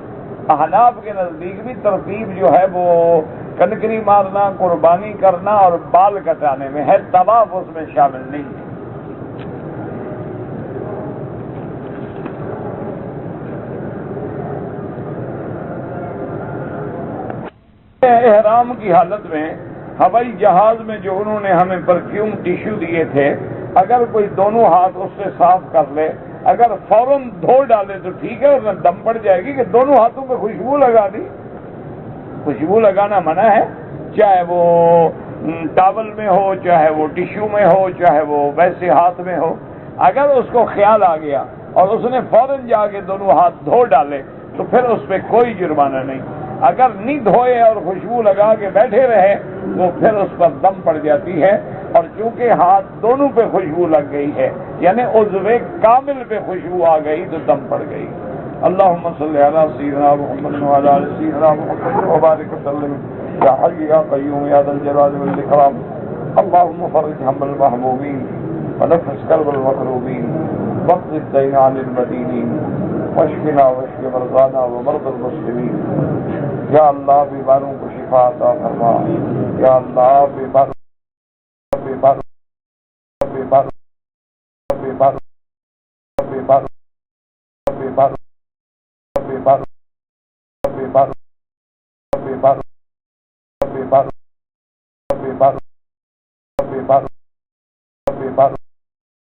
احناف کے نزدیک بھی ترتیب جو ہے وہ کنکری مارنا، قربانی کرنا اور بال کٹانے میں ہے، طواف اس میں شامل نہیں ہے۔ احرام کی حالت میں ہوائی جہاز میں جو انہوں نے ہمیں پرفیوم ٹیشو دیے تھے، اگر کوئی دونوں ہاتھ اس سے صاف کر لے، اگر فوراً دھو ڈالے تو ٹھیک ہے، ورنہ دم پڑ جائے گی کہ دونوں ہاتھوں پہ خوشبو لگا دی۔ خوشبو لگانا منع ہے، چاہے وہ ٹاول میں ہو، چاہے وہ ٹیشو میں ہو، چاہے وہ ویسے ہاتھ میں ہو۔ اگر اس کو خیال آ گیا اور اس نے فوراً جا کے دونوں ہاتھ دھو ڈالے تو پھر اس پہ کوئی جرمانہ نہیں۔ اگر نہیں دھوئے اور خوشبو لگا کے بیٹھے رہے تو پھر اس پر دم پڑ جاتی ہے، اور چونکہ ہاتھ دونوں پہ خوشبو لگ گئی ہے، یعنی عضو کامل پہ خوشبو آ گئی تو دم پڑ گئی۔ اللہم صلی علی سیدنا محمد وعلی آل سیدنا محمد وبارک وسلم یا حی یا قیوم یا ذا الجلال والاکرام۔ اللہم فرج ہم المحمومین ونفس کرب المکروبین واقض الدین عن المدینین واشفنا واشف مرضانا ومرضى المسلمین۔ یا اللہ بیماروں کو شفا عطا فرما، یا اللہ بیمار بیمار بیمار بیمار بیمار بیمار بیمار بیمار بیمار بیمار بیمار بیمار